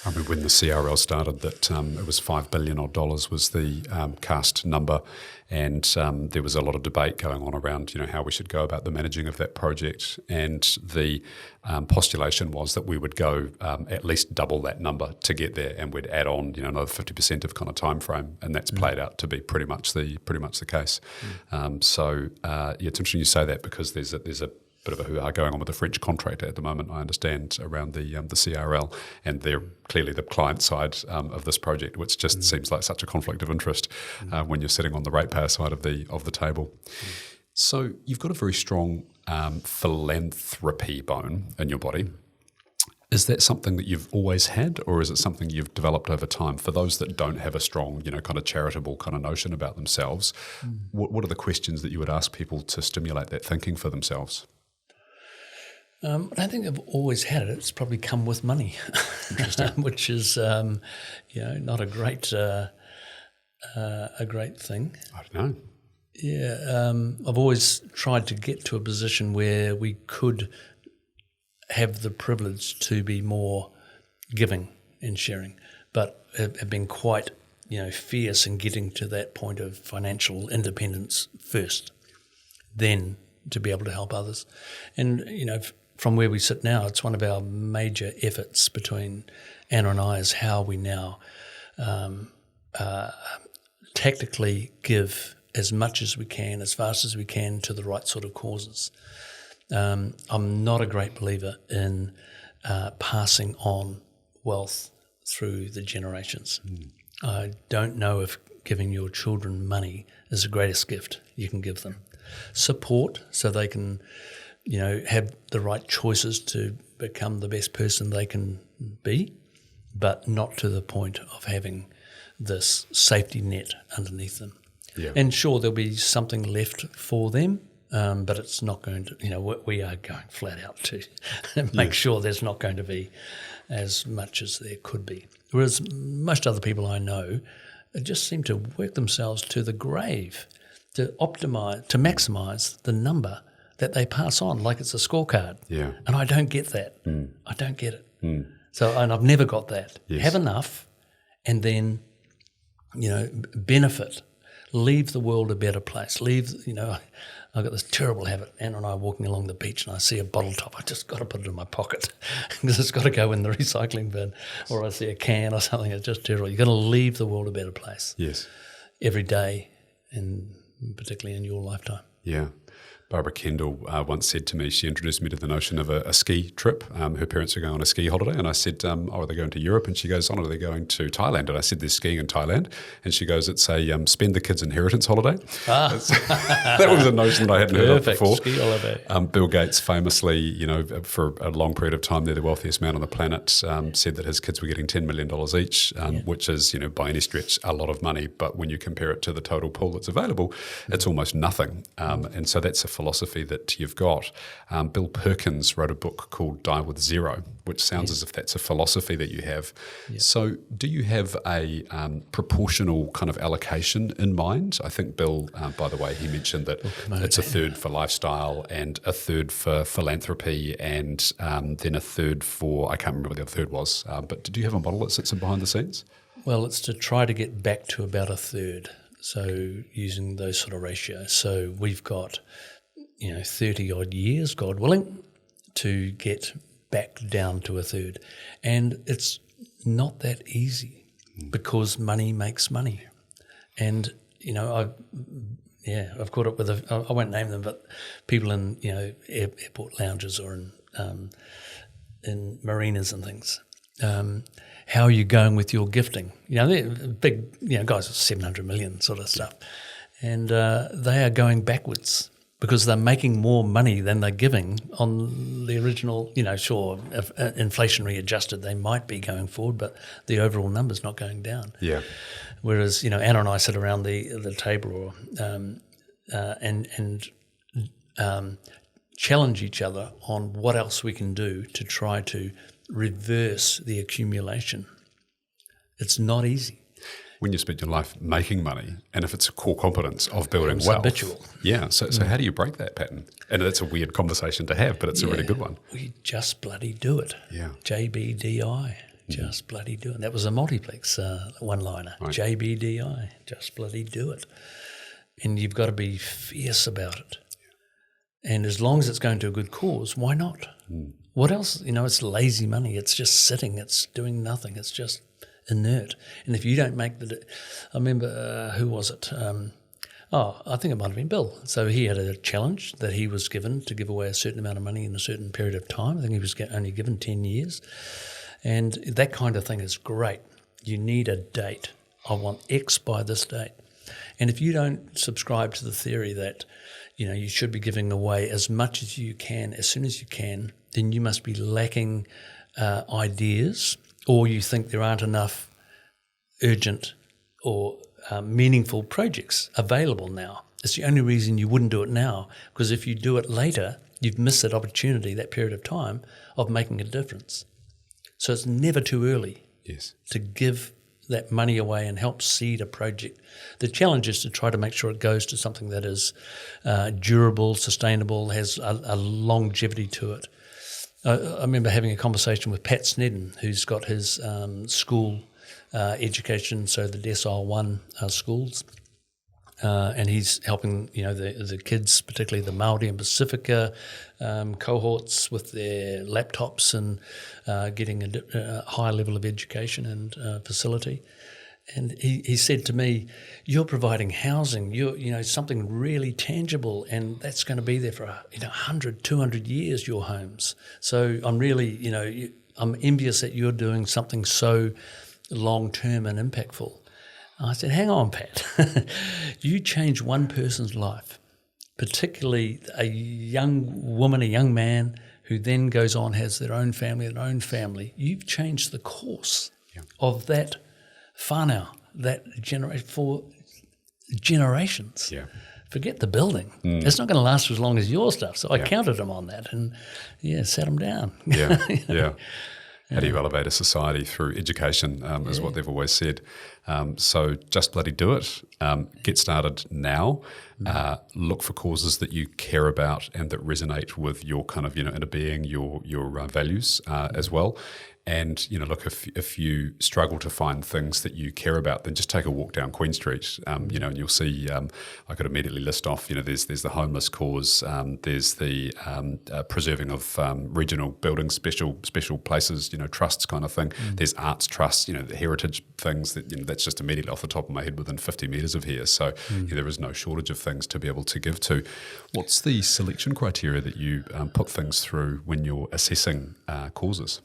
I remember when the CRL started that it was $5 billion odd was the cast number, and there was a lot of debate going on around how we should go about the managing of that project, and the postulation was that we would go at least double that number to get there, and we'd add on another 50% of kind of time frame, and that's played out to be pretty much the case. So it's interesting you say that, because there's a bit of a hoo-ha going on with the French contractor at the moment, I understand, around the CRL, and they're clearly the client side of this project, which just seems like such a conflict of interest when you're sitting on the ratepayer side of the table. So you've got a very strong philanthropy bone in your body. Is that something that you've always had, or is it something you've developed over time? For those that don't have a strong, kind of charitable kind of notion about themselves, what are the questions that you would ask people to stimulate that thinking for themselves? I don't think I've always had it. It's probably come with money, which is, not a great thing. I don't know. Yeah, I've always tried to get to a position where we could have the privilege to be more giving and sharing, but have been quite, fierce in getting to that point of financial independence first, then to be able to help others. And, from where we sit now, it's one of our major efforts between Anna and I is how we now tactically give as much as we can, as fast as we can, to the right sort of causes. I'm not a great believer in passing on wealth through the generations. I don't know if giving your children money is the greatest gift you can give them. Support, so they can have the right choices to become the best person they can be, but not to the point of having this safety net underneath them. Yeah. And sure, there'll be something left for them, but it's not going to, we are going flat out to make sure there's not going to be as much as there could be. Whereas most other people I know just seem to work themselves to the grave to maximise the number that they pass on like it's a scorecard. Yeah. And I don't get that. I don't get it. So, and I've never got that. Yes. Have enough and then, benefit. Leave the world a better place. I've got this terrible habit. Anna and I are walking along the beach and I see a bottle top. I just got to put it in my pocket because it's got to go in the recycling bin, or I see a can or something. It's just terrible. You've got to leave the world a better place. Yes. Every day, and particularly in your lifetime. Yeah. Barbara Kendall once said to me, she introduced me to the notion of a ski trip. Her parents are going on a ski holiday, and I said, are they going to Europe? And she goes, oh, no, they're going to Thailand. And I said, they're skiing in Thailand. And she goes, it's a spend the kids' inheritance holiday. That was a notion that I hadn't heard of before. Ski holiday. Bill Gates famously, for a long period of time, they're the wealthiest man on the planet, said that his kids were getting $10 million each, which is, by any stretch, a lot of money. But when you compare it to the total pool that's available, it's almost nothing. And so that's a philosophy that you've got. Bill Perkins wrote a book called Die with Zero, which sounds as if that's a philosophy that you have. So do you have a proportional kind of allocation in mind? I think Bill, by the way, he mentioned that it's a third for lifestyle and a third for philanthropy and then a third for, I can't remember what the other third was, but do you have a model that sits in behind the scenes? Well, it's to try to get back to about a third. So using those sort of ratios. So we've got, 30 odd years, God willing, to get back down to a third. And it's not that easy because money makes money. And, I've caught up with, I won't name them, but people in, airport lounges or in marinas and things. How are you going with your gifting? They're big, guys with 700 million sort of stuff. And they are going backwards because they're making more money than they're giving on the original, sure, if inflationary adjusted, they might be going forward, but the overall number's not going down. Yeah. Whereas, Anna and I sit around the table and challenge each other on what else we can do to try to reverse the accumulation. It's not easy. When you spend your life making money, and if it's a core competence of building wealth. Habitual. Yeah, so how do you break that pattern? And that's a weird conversation to have, but it's a really good one. We just bloody do it. Yeah. JBDI, just bloody do it. That was a Multiplex one-liner. Right. JBDI, just bloody do it. And you've got to be fierce about it. And as long as it's going to a good cause, why not? What else? It's lazy money. It's just sitting. It's doing nothing. It's just inert. And if you don't make I remember, who was it? I think it might have been Bill. So he had a challenge that he was given to give away a certain amount of money in a certain period of time. I think he was only given 10 years. And that kind of thing is great. You need a date. I want X by this date. And if you don't subscribe to the theory that, you should be giving away as much as you can, as soon as you can, then you must be lacking ideas, or you think there aren't enough urgent or meaningful projects available now. It's the only reason you wouldn't do it now, because if you do it later, you've missed that opportunity, that period of time of making a difference. So it's never too early to give that money away and help seed a project. The challenge is to try to make sure it goes to something that is durable, sustainable, has a longevity to it. I remember having a conversation with Pat Snedden, who's got his school education, so the Decile 1 schools, and he's helping the kids, particularly the Māori and Pacifica cohorts, with their laptops and getting a high level of education and facility. And he said to me, "You're providing housing. You're something really tangible, and that's going to be there for 100, 200 years. Your homes. So I'm really, I'm envious that you're doing something so long term and impactful." I said, "Hang on, Pat. You change one person's life, particularly a young woman, a young man, who then goes on, has their own family. You've changed the course of that whānau, that generation for generations. Yeah. Forget the building. It's not going to last as long as your stuff." So I counted him on that and, sat him down. Yeah. How do you elevate a society through education is what they've always said. So just bloody do it. Get started now. Look for causes that you care about and that resonate with your kind of inner being, your values as well. And, look, if you struggle to find things that you care about, then just take a walk down Queen Street, and you'll see, I could immediately list off, there's the homeless cause, there's the preserving of regional buildings, special places, trusts kind of thing. There's arts trusts, the heritage things that's just immediately off the top of my head within 50 metres of here. So there is no shortage of things to be able to give to. What's the selection criteria that you put things through when you're assessing causes?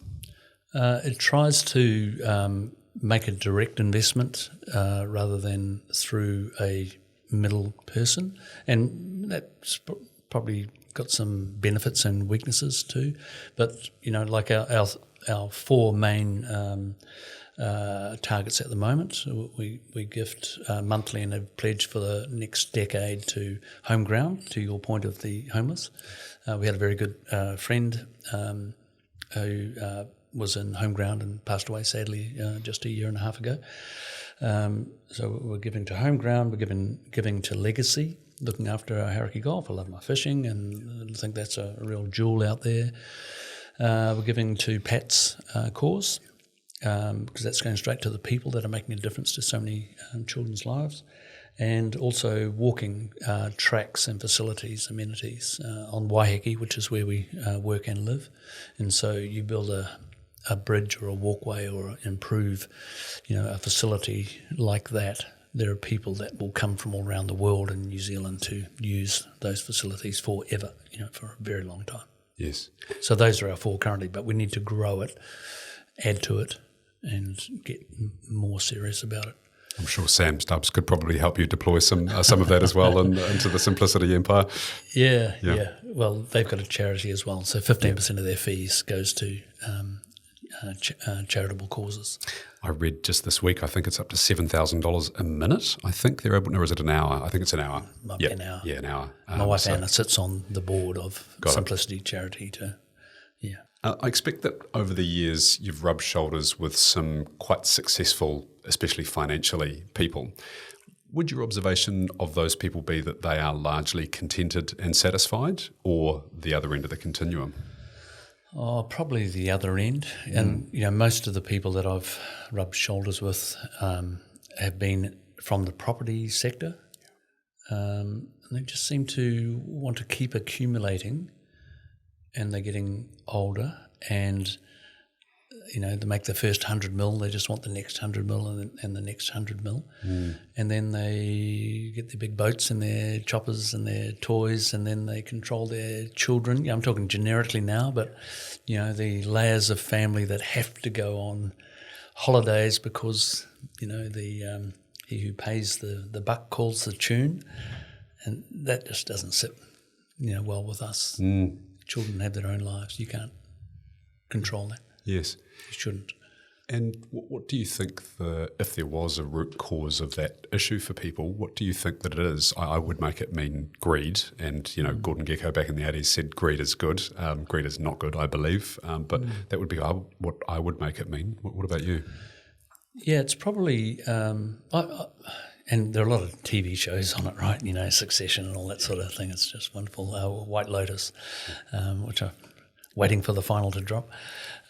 It tries to make a direct investment rather than through a middle person, and that's probably got some benefits and weaknesses too. But like our four main targets at the moment, we gift monthly and have pledged for the next decade to home ground. To your point of the homeless, we had a very good friend who was in home ground and passed away sadly just a year and a half ago. So we're giving to home ground, we're giving to legacy, looking after our Hauraki Golf. I love my fishing and I think that's a real jewel out there. We're giving to Pat's cause because that's going straight to the people that are making a difference to so many children's lives. And also walking tracks and facilities, amenities on Waiheke, which is where we work and live. And so you build a bridge or a walkway or improve, a facility like that. There are people that will come from all around the world in New Zealand to use those facilities forever, for a very long time. Yes. So those are our four currently, but we need to grow it, add to it, and get more serious about it. I'm sure Sam Stubbs could probably help you deploy some of that as well into the Simplicity Empire. Yeah. Well, they've got a charity as well, so 15% of their fees goes to charitable causes. I read just this week, I think it's up to $7,000 a minute. I think they're able, or is it an hour? I think it's an hour. Might be an hour. Yeah, an hour. My wife Anna sits on the board of Simplicity Charity I expect that over the years you've rubbed shoulders with some quite successful, especially financially, people. Would your observation of those people be that they are largely contented and satisfied, or the other end of the continuum? Oh, probably the other end. And, most of the people that I've rubbed shoulders with have been from the property sector. And they just seem to want to keep accumulating, and they're getting older, and they make the first 100 mil, they just want the next 100 mil and the next 100 mil. And then they get their big boats and their choppers and their toys, and then they control their children. I'm talking generically now, but the layers of family that have to go on holidays because the he who pays the buck calls the tune, and that just doesn't sit well with us. Children have their own lives. You can't control that. Yes. You shouldn't. And what do you think, if there was a root cause of that issue for people, what do you think that it is? I would make it mean greed. And, Gordon Gekko back in the 80s said greed is good. Greed is not good, I believe. But that would be what I would make it mean. What about you? Yeah, it's probably... and there are a lot of TV shows on it, right? Succession and all that sort of thing. It's just wonderful. White Lotus, which I'm waiting for the final to drop.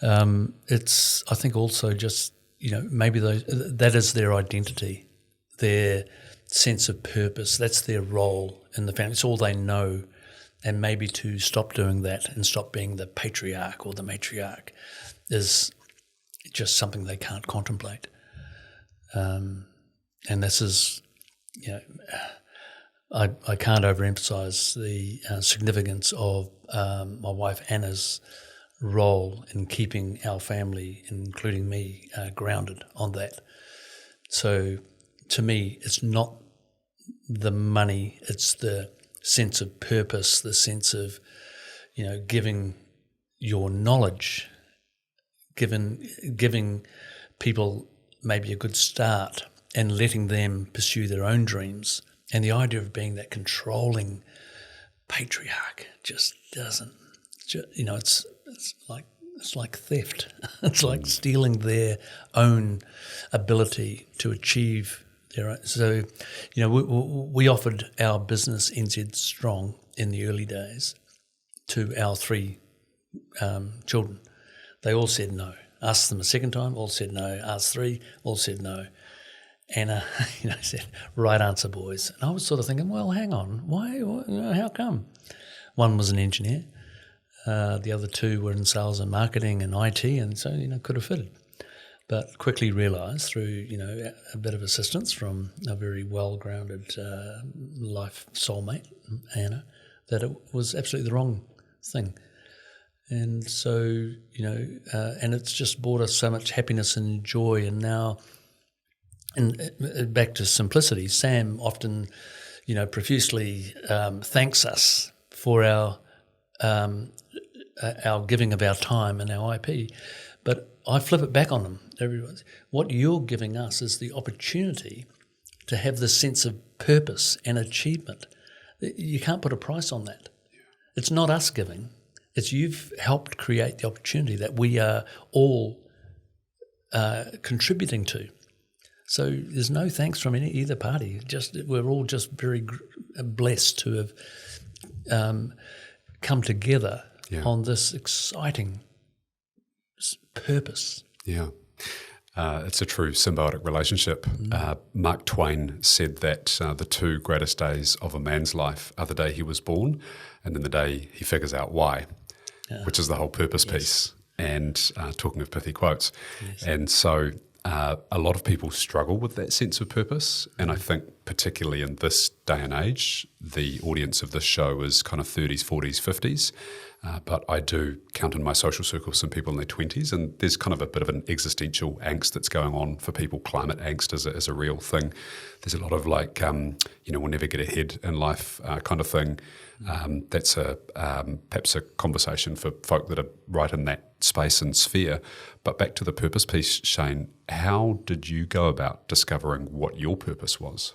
It's, I think, also just, maybe that is their identity, their sense of purpose. That's their role in the family. It's all they know. And maybe to stop doing that and stop being the patriarch or the matriarch is just something they can't contemplate. And this is, I can't overemphasize the significance of my wife Anna's role in keeping our family, including me, grounded on that. So to me, it's not the money, it's the sense of purpose, the sense of, giving your knowledge, giving people maybe a good start and letting them pursue their own dreams. And the idea of being that controlling patriarch just doesn't, it's like theft. It's like stealing their own ability to achieve their own. So, we offered our business NZStrong in the early days to our three children. They all said no. Asked them a second time, all said no. Asked three, all said no. And said, right answer, boys. And I was sort of thinking, well, hang on, why? How come? One was an engineer. The other two were in sales and marketing and IT, and so could have fitted. But quickly realised through a bit of assistance from a very well-grounded life soulmate, Anna, that it was absolutely the wrong thing. And so and it's just brought us so much happiness and joy. And now, and back to simplicity, Sam often, profusely thanks us for our giving of our time and our IP. But I flip it back on them. Everyone, what you're giving us is the opportunity to have this sense of purpose and achievement. You can't put a price on that. It's not us giving. It's you've helped create the opportunity that we are all contributing to. So there's no thanks from either party. We're all just very blessed to have come together on this exciting purpose. Yeah. It's a true symbiotic relationship. Mark Twain said that the two greatest days of a man's life are the day he was born and then the day he figures out why, which is the whole purpose piece. And talking of pithy quotes. Yes. And so a lot of people struggle with that sense of purpose. And I think particularly in this day and age, the audience of this show is kind of 30s, 40s, 50s. But I do count in my social circle some people in their 20s, and there's kind of a bit of an existential angst that's going on for people. Climate angst is a real thing. There's a lot of we'll never get ahead in life kind of thing. That's perhaps a conversation for folk that are right in that space and sphere. But back to the purpose piece, Shane, how did you go about discovering what your purpose was?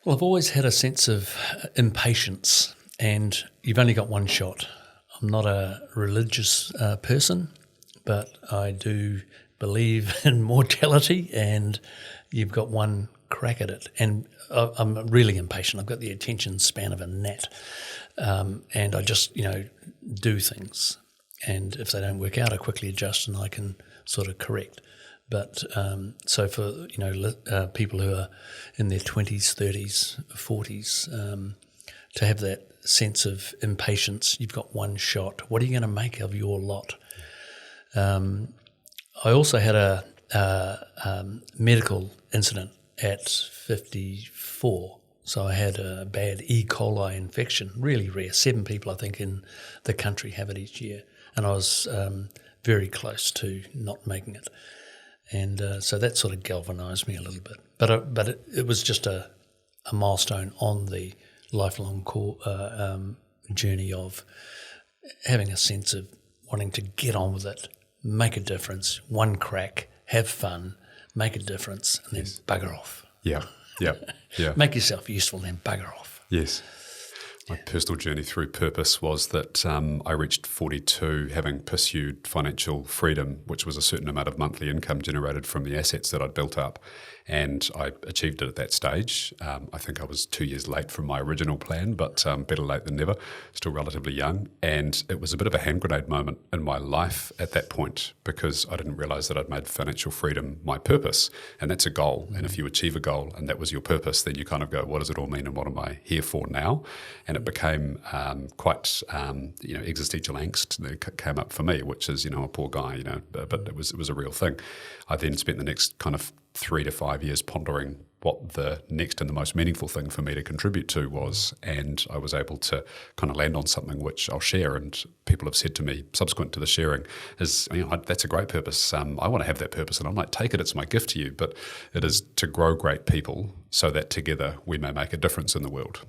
Well, I've always had a sense of impatience. And you've only got one shot. I'm not a religious person, but I do believe in mortality, and you've got one crack at it. And I'm really impatient. I've got the attention span of a gnat, and I just do things. And if they don't work out, I quickly adjust and I can sort of correct. But so for people who are in their 20s, 30s, 40s, to have that sense of impatience, you've got one shot. What are you going to make of your lot? I also had a medical incident at 54. So I had a bad E. coli infection, really rare. 7 people, I think, in the country have it each year. And I was very close to not making it. And so that sort of galvanised me a little bit. But it was just a milestone on the lifelong journey of having a sense of wanting to get on with it, make a difference, one crack, have fun, make a difference, and then bugger off. Yeah. Make yourself useful and then bugger off. Yes. My personal journey through purpose was that I reached 42 having pursued financial freedom, which was a certain amount of monthly income generated from the assets that I'd built up. And I achieved it at that stage. I think I was 2 years late from my original plan, but better late than never, still relatively young. And it was a bit of a hand grenade moment in my life at that point because I didn't realise that I'd made financial freedom my purpose. And that's a goal. And if you achieve a goal and that was your purpose, then you kind of go, what does it all mean and what am I here for now? And it became quite existential angst that came up for me, which is, a poor guy, but it was a real thing. I then spent the next kind of 3 to 5 years pondering what the next and the most meaningful thing for me to contribute to was, and I was able to kind of land on something which I'll share, and people have said to me subsequent to the sharing is, that's a great purpose. I want to have that purpose, and I'm like, take it, it's my gift to you, but it is to grow great people so that together we may make a difference in the world.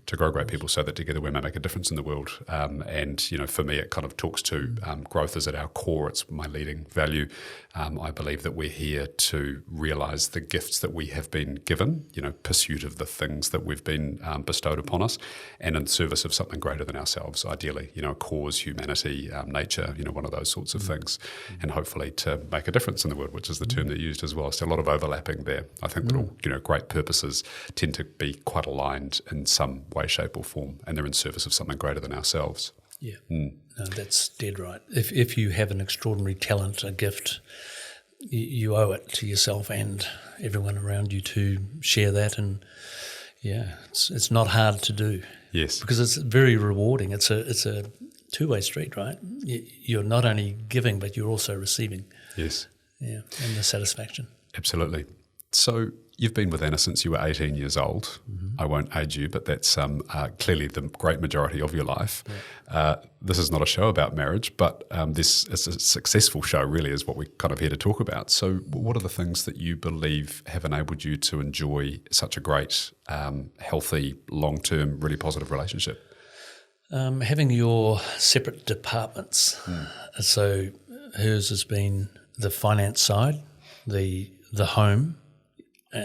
To grow great people so that together we may make a difference in the world. And for me, it kind of talks to growth is at our core. It's my leading value. I believe that we're here to realise the gifts that we have been given, pursuit of the things that we've been bestowed upon us, and in service of something greater than ourselves, ideally, a cause, humanity, nature, one of those sorts of things, and hopefully to make a difference in the world, which is the term they used as well. So a lot of overlapping there. I think that all, great purposes tend to be quite aligned in some way, shape or form, and they're in service of something greater than ourselves. Yeah, no, that's dead right. If you have an extraordinary talent, a gift, you owe it to yourself and everyone around you to share that. And it's not hard to do. Yes, because it's very rewarding. It's a two-way street, right? You're not only giving, but you're also receiving. Yes, and the satisfaction. Absolutely. So you've been with Anna since you were 18 years old. Mm-hmm. I won't age you, but that's clearly the great majority of your life. Yeah. This is not a show about marriage, but this is a successful show, really, is what we're kind of here to talk about. So what are the things that you believe have enabled you to enjoy such a great, healthy, long-term, really positive relationship? Having your separate departments. So hers has been the finance side, the home.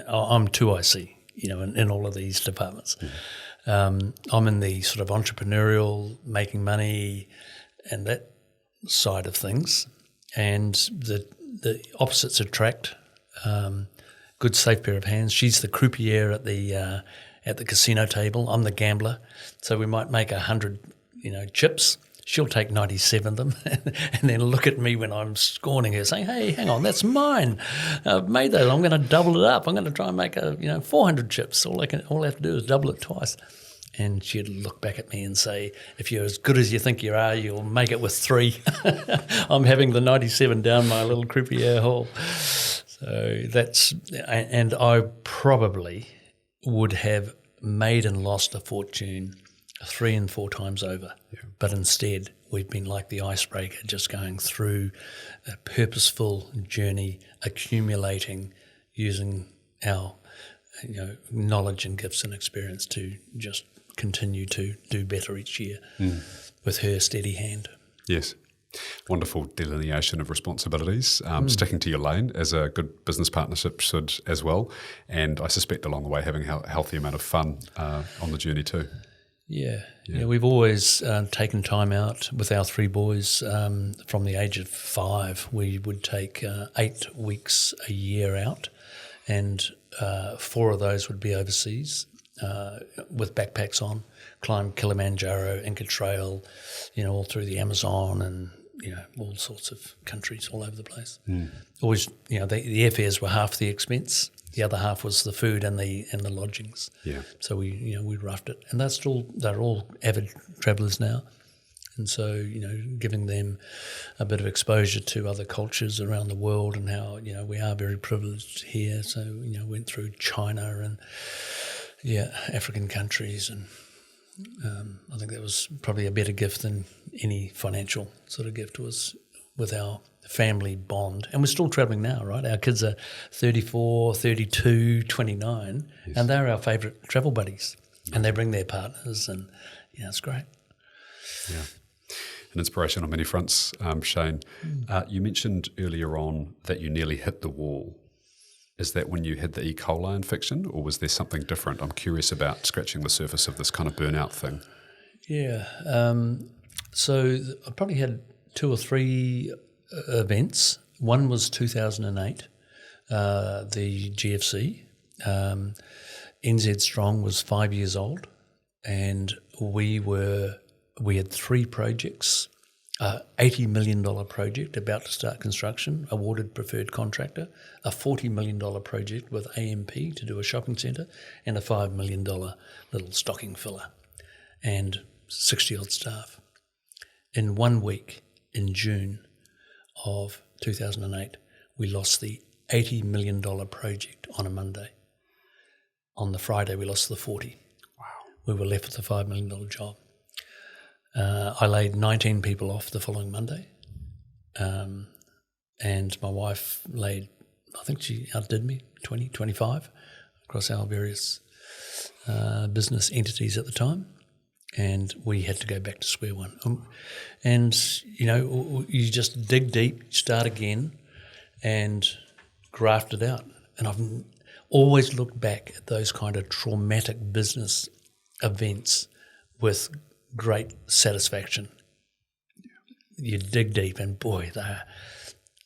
I'm 2IC, in all of these departments. I'm in the sort of entrepreneurial, making money, and that side of things. And the opposites attract. Good safe pair of hands. She's the croupier at the casino table. I'm the gambler. So we might make 100, chips. She'll take 97 of them and then look at me when I'm scorning her, saying, "Hey, hang on, that's mine. I've made those. I'm going to double it up. I'm going to try and make 400 chips. All I have to do is double it twice." And she'd look back at me and say, "If you're as good as you think you are, you'll make it with 3." I'm having the 97 down my little croupier hall. So and I probably would have made and lost a fortune 3 and 4 times over. Yeah. But instead, we've been like the icebreaker, just going through a purposeful journey, accumulating, using our knowledge and gifts and experience to just continue to do better each year with her steady hand. Yes. Wonderful delineation of responsibilities, sticking to your lane as a good business partnership should as well. And I suspect along the way having a healthy amount of fun on the journey too. Yeah, we've always taken time out with our 3 boys. From the age of 5, we would take 8 weeks a year out, and 4 of those would be overseas with backpacks on, climb Kilimanjaro, Inca Trail, all through the Amazon and, all sorts of countries all over the place. Always, the airfares were half the expense. The other half was the food and the lodgings. Yeah. So we roughed it, and they're all avid travellers now, and so giving them a bit of exposure to other cultures around the world and how we are very privileged here. So went through China and African countries, and I think that was probably a better gift than any financial sort of gift was with our family bond. And we're still travelling now, right? Our kids are 34, 32, 29, yes. And they're our favourite travel buddies. And they bring their partners, and it's great. Yeah. An inspiration on many fronts, Shane. You mentioned earlier on that you nearly hit the wall. Is that when you had the E. coli infection, or was there something different? I'm curious about scratching the surface of this kind of burnout thing. Yeah. So I probably had 2 or 3 events. One was 2008, the GFC. NZStrong was 5 years old, and we had 3 projects. $80 million project about to start construction, awarded preferred contractor, a $40 million project with AMP to do a shopping centre, and a $5 million little stocking filler, and 60-odd staff. In 1 week, in June of 2008, we lost the $80 million project on a Monday. On the Friday, we lost the 40. Wow. We were left with a $5 million job. I laid 19 people off the following Monday, and my wife laid, I think she outdid me, 20, 25 across our various business entities at the time, and we had to go back to square one. And, you just dig deep, start again, and graft it out. And I've always looked back at those kind of traumatic business events with great satisfaction. You dig deep, and boy, they're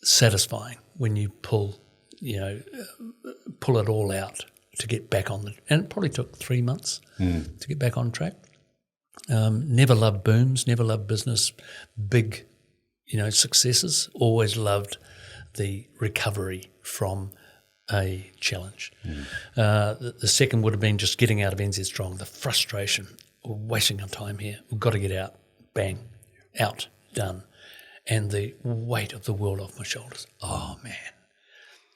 satisfying when you pull it all out to get back on and it probably took 3 months to get back on track. Never loved booms, never loved business, big, successes. Always loved the recovery from a challenge. The second would have been just getting out of NZStrong, the frustration. We're wasting our time here. We've got to get out. Bang. Out. Done. And the weight of the world off my shoulders. Oh, man.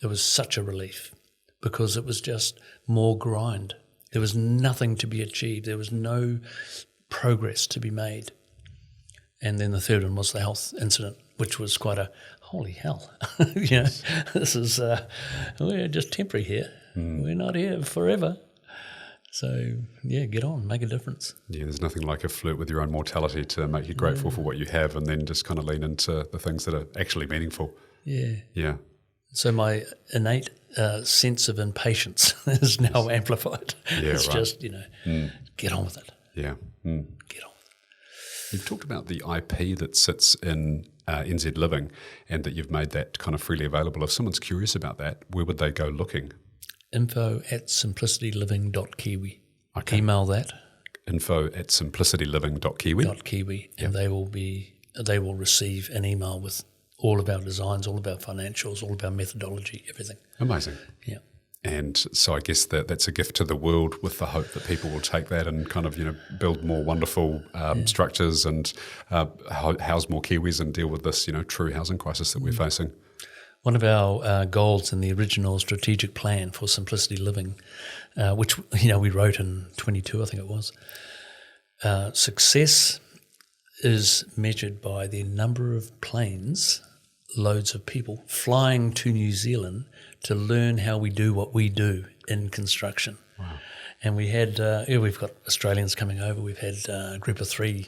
It was such a relief because it was just more grind. There was nothing to be achieved. There was no progress to be made. And then the third one was the health incident, which was quite a, holy hell, this is, we're just temporary here. We're not here forever. So, get on, make a difference. Yeah, there's nothing like a flirt with your own mortality to make you grateful for what you have and then just kind of lean into the things that are actually meaningful. Yeah. Yeah. So my innate sense of impatience is now amplified. Yeah, it's right. just, get on with it. Yeah. Get on with it. You've talked about the IP that sits in NZ Living and that you've made that kind of freely available. If someone's curious about that, where would they go looking? info@simplicityliving.kiwi. Okay. Email that. info@simplicityliving.kiwi. .kiwi, and they will receive an email with all of our designs, all of our financials, all of our methodology, everything. Amazing. Yeah. And so I guess that's a gift to the world with the hope that people will take that and kind of, build more wonderful structures and house more Kiwis and deal with this, true housing crisis that we're facing. One of our goals in the original strategic plan for Simplicity Living, which, we wrote in 22, I think it was, success is measured by the number of planes, loads of people, flying to New Zealand to learn how we do what we do in construction. Wow. And we had, we've got Australians coming over. We've had a group of 3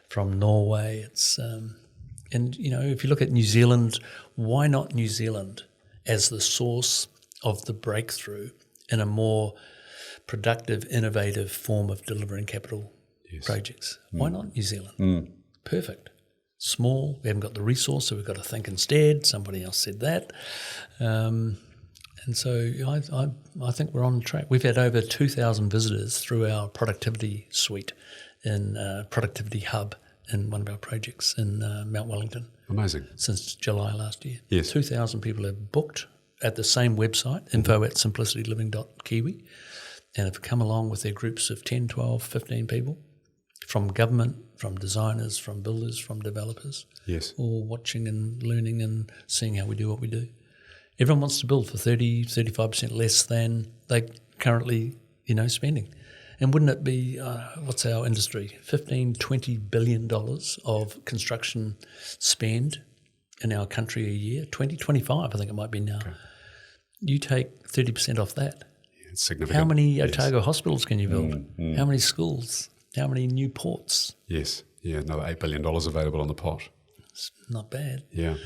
from Norway. It's and, if you look at New Zealand, why not New Zealand as the source of the breakthrough in a more productive, innovative form of delivering capital projects? Why not New Zealand? Perfect. Small, we haven't got the resource, so we've got to think instead. Somebody else said that. And so I think we're on track. We've had over 2,000 visitors through our productivity suite in Productivity Hub in one of our projects in Mount Wellington. Amazing. Since July last year. Yes. 2,000 people have booked at the same website, info@simplicityliving.kiwi, and have come along with their groups of 10, 12, 15 people from government, from designers, from builders, from developers. Yes. All watching and learning and seeing how we do what we do. Everyone wants to build for 30, 35% less than they currently, spending. And wouldn't it be, what's our industry, $15, $20 billion of construction spend in our country a year? 20, 25, I think it might be now. Okay. You take 30% off that. Yeah, it's significant. How many Otago hospitals can you build? How many schools? How many new ports? Yes. Yeah, another $8 billion available on the pot. It's not bad. Yeah.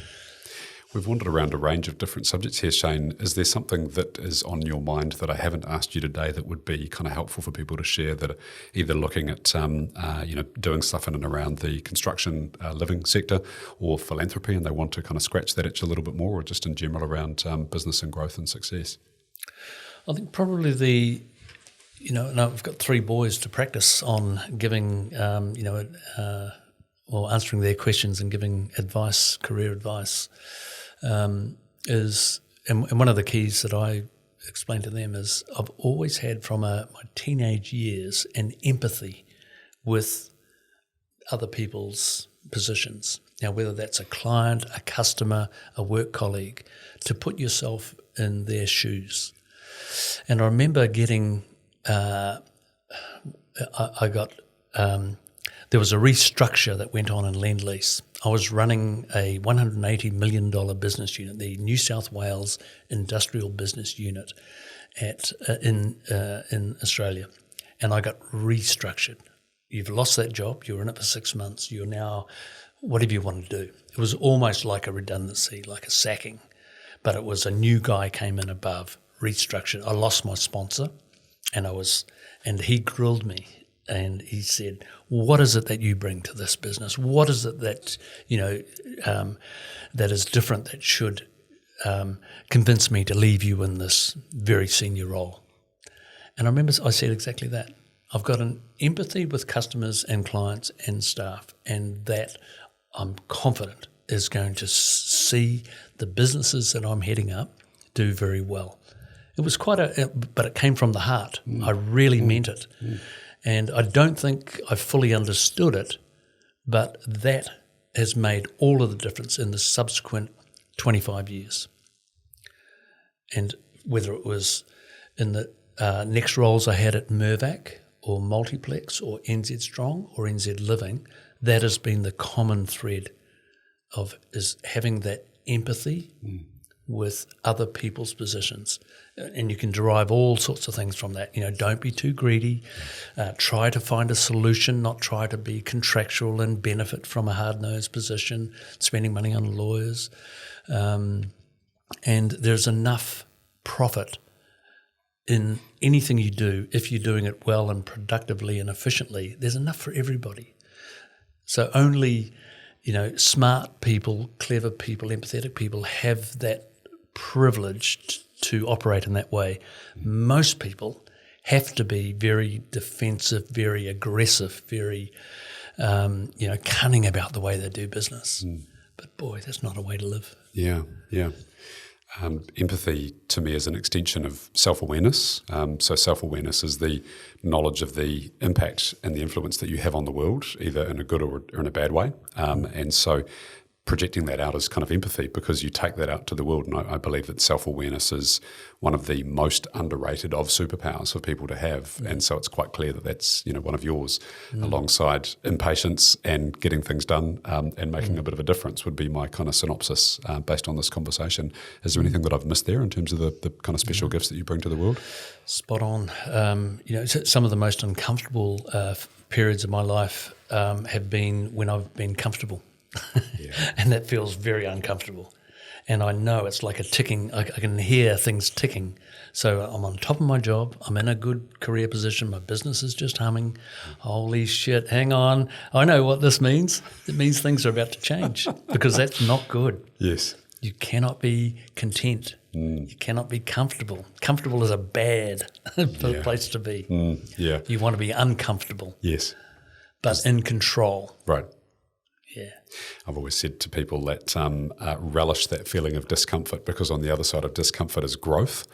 We've wandered around a range of different subjects here, Shane. Is there something that is on your mind that I haven't asked you today that would be kind of helpful for people to share that are either looking at, doing stuff in and around the construction living sector or philanthropy and they want to kind of scratch that itch a little bit more, or just in general around business and growth and success? I think probably I've got 3 boys to practice on giving, answering their questions and giving advice, career advice. And one of the keys that I explain to them is I've always had from my teenage years an empathy with other people's positions. Now, whether that's a client, a customer, a work colleague, to put yourself in their shoes. And I remember getting, there was a restructure that went on in Lend-Lease. I was running a $180 million business unit, the New South Wales Industrial Business Unit in Australia, and I got restructured. You've lost that job, you're in it for 6 months, you're now, whatever you want to do. It was almost like a redundancy, like a sacking, but it was a new guy came in above, restructured. I lost my sponsor, and he grilled me. And he said, what is it that you bring to this business? What is it that, that is different that should convince me to leave you in this very senior role? And I remember I said exactly that. I've got an empathy with customers and clients and staff, and that I'm confident is going to see the businesses that I'm heading up do very well. It was but it came from the heart. I really meant it. And I don't think I fully understood it, but that has made all of the difference in the subsequent 25 years. And whether it was in the next roles I had at Mirvac or Multiplex or NZStrong or NZ Living, that has been the common thread is having that empathy with other people's positions. And you can derive all sorts of things from that. Don't be too greedy. Try to find a solution, not try to be contractual and benefit from a hard-nosed position, spending money on lawyers. And there's enough profit in anything you do if you're doing it well and productively and efficiently. There's enough for everybody. So only, smart people, clever people, empathetic people have that privilege to operate in that way. Most people have to be very defensive, very aggressive, very, cunning about the way they do business. But boy, that's not a way to live. Yeah. Empathy to me is an extension of self-awareness. So self-awareness is the knowledge of the impact and the influence that you have on the world, either in a good or in a bad way. And so projecting that out is kind of empathy, because you take that out to the world. And I believe that self-awareness is one of the most underrated of superpowers for people to have. And so it's quite clear that that's, one of yours, alongside impatience and getting things done and making a bit of a difference would be my kind of synopsis based on this conversation. Is there anything that I've missed there in terms of the kind of special gifts that you bring to the world? Spot on. Some of the most uncomfortable periods of my life have been when I've been comfortable. And that feels very uncomfortable. And I know it's like a ticking, I can hear things ticking. So I'm on top of my job, I'm in a good career position, my business is just humming. Holy shit, hang on. I know what this means. It means things are about to change, because that's not good. Yes. You cannot be content. You cannot be comfortable. Comfortable is a bad place to be. You want to be uncomfortable. Yes. But in control. Right. Yeah. I've always said to people that relish that feeling of discomfort, because on the other side of discomfort is growth.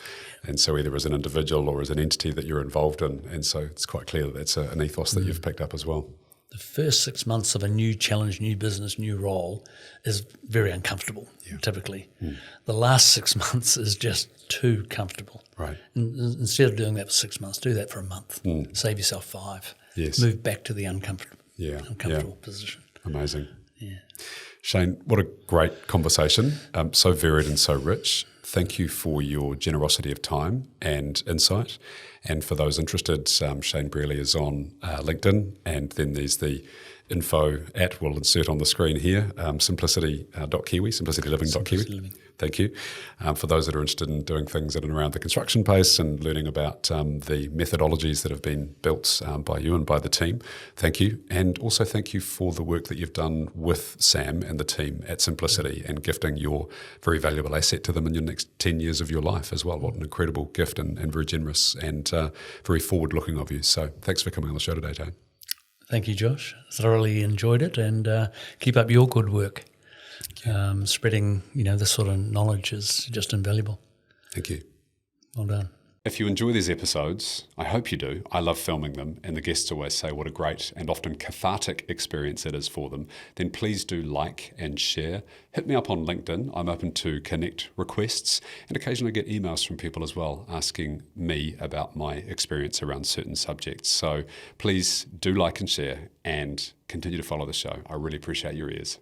And so either as an individual or as an entity that you're involved in. And so it's quite clear that that's an ethos that you've picked up as well. The first 6 months of a new challenge, new business, new role is very uncomfortable, typically. The last 6 months is just too comfortable. Right. Instead of doing that for 6 months, do that for a month. Save yourself 5. Yes. Move back to the uncomfortable position. Amazing. Yeah. Shane, what a great conversation. So varied and so rich. Thank you for your generosity of time and insight. And for those interested, Shane Brealey is on LinkedIn, and then there's the info at, we'll insert on the screen here, simplicity.kiwi, simplicityliving.kiwi. Thank you. For those that are interested in doing things in and around the construction pace and learning about the methodologies that have been built by you and by the team, thank you. And also thank you for the work that you've done with Sam and the team at Simplicity and gifting your very valuable asset to them in your next 10 years of your life as well. What an incredible gift and very generous and very forward-looking of you. So thanks for coming on the show today, Jane. Thank you, Josh. Thoroughly enjoyed it, and keep up your good work. Spreading, this sort of knowledge is just invaluable. Thank you. Well done. If you enjoy these episodes, I hope you do. I love filming them, and the guests always say what a great and often cathartic experience it is for them. Then please do like and share. Hit me up on LinkedIn. I'm open to connect requests, and occasionally get emails from people as well asking me about my experience around certain subjects. So please do like and share, and continue to follow the show. I really appreciate your ears.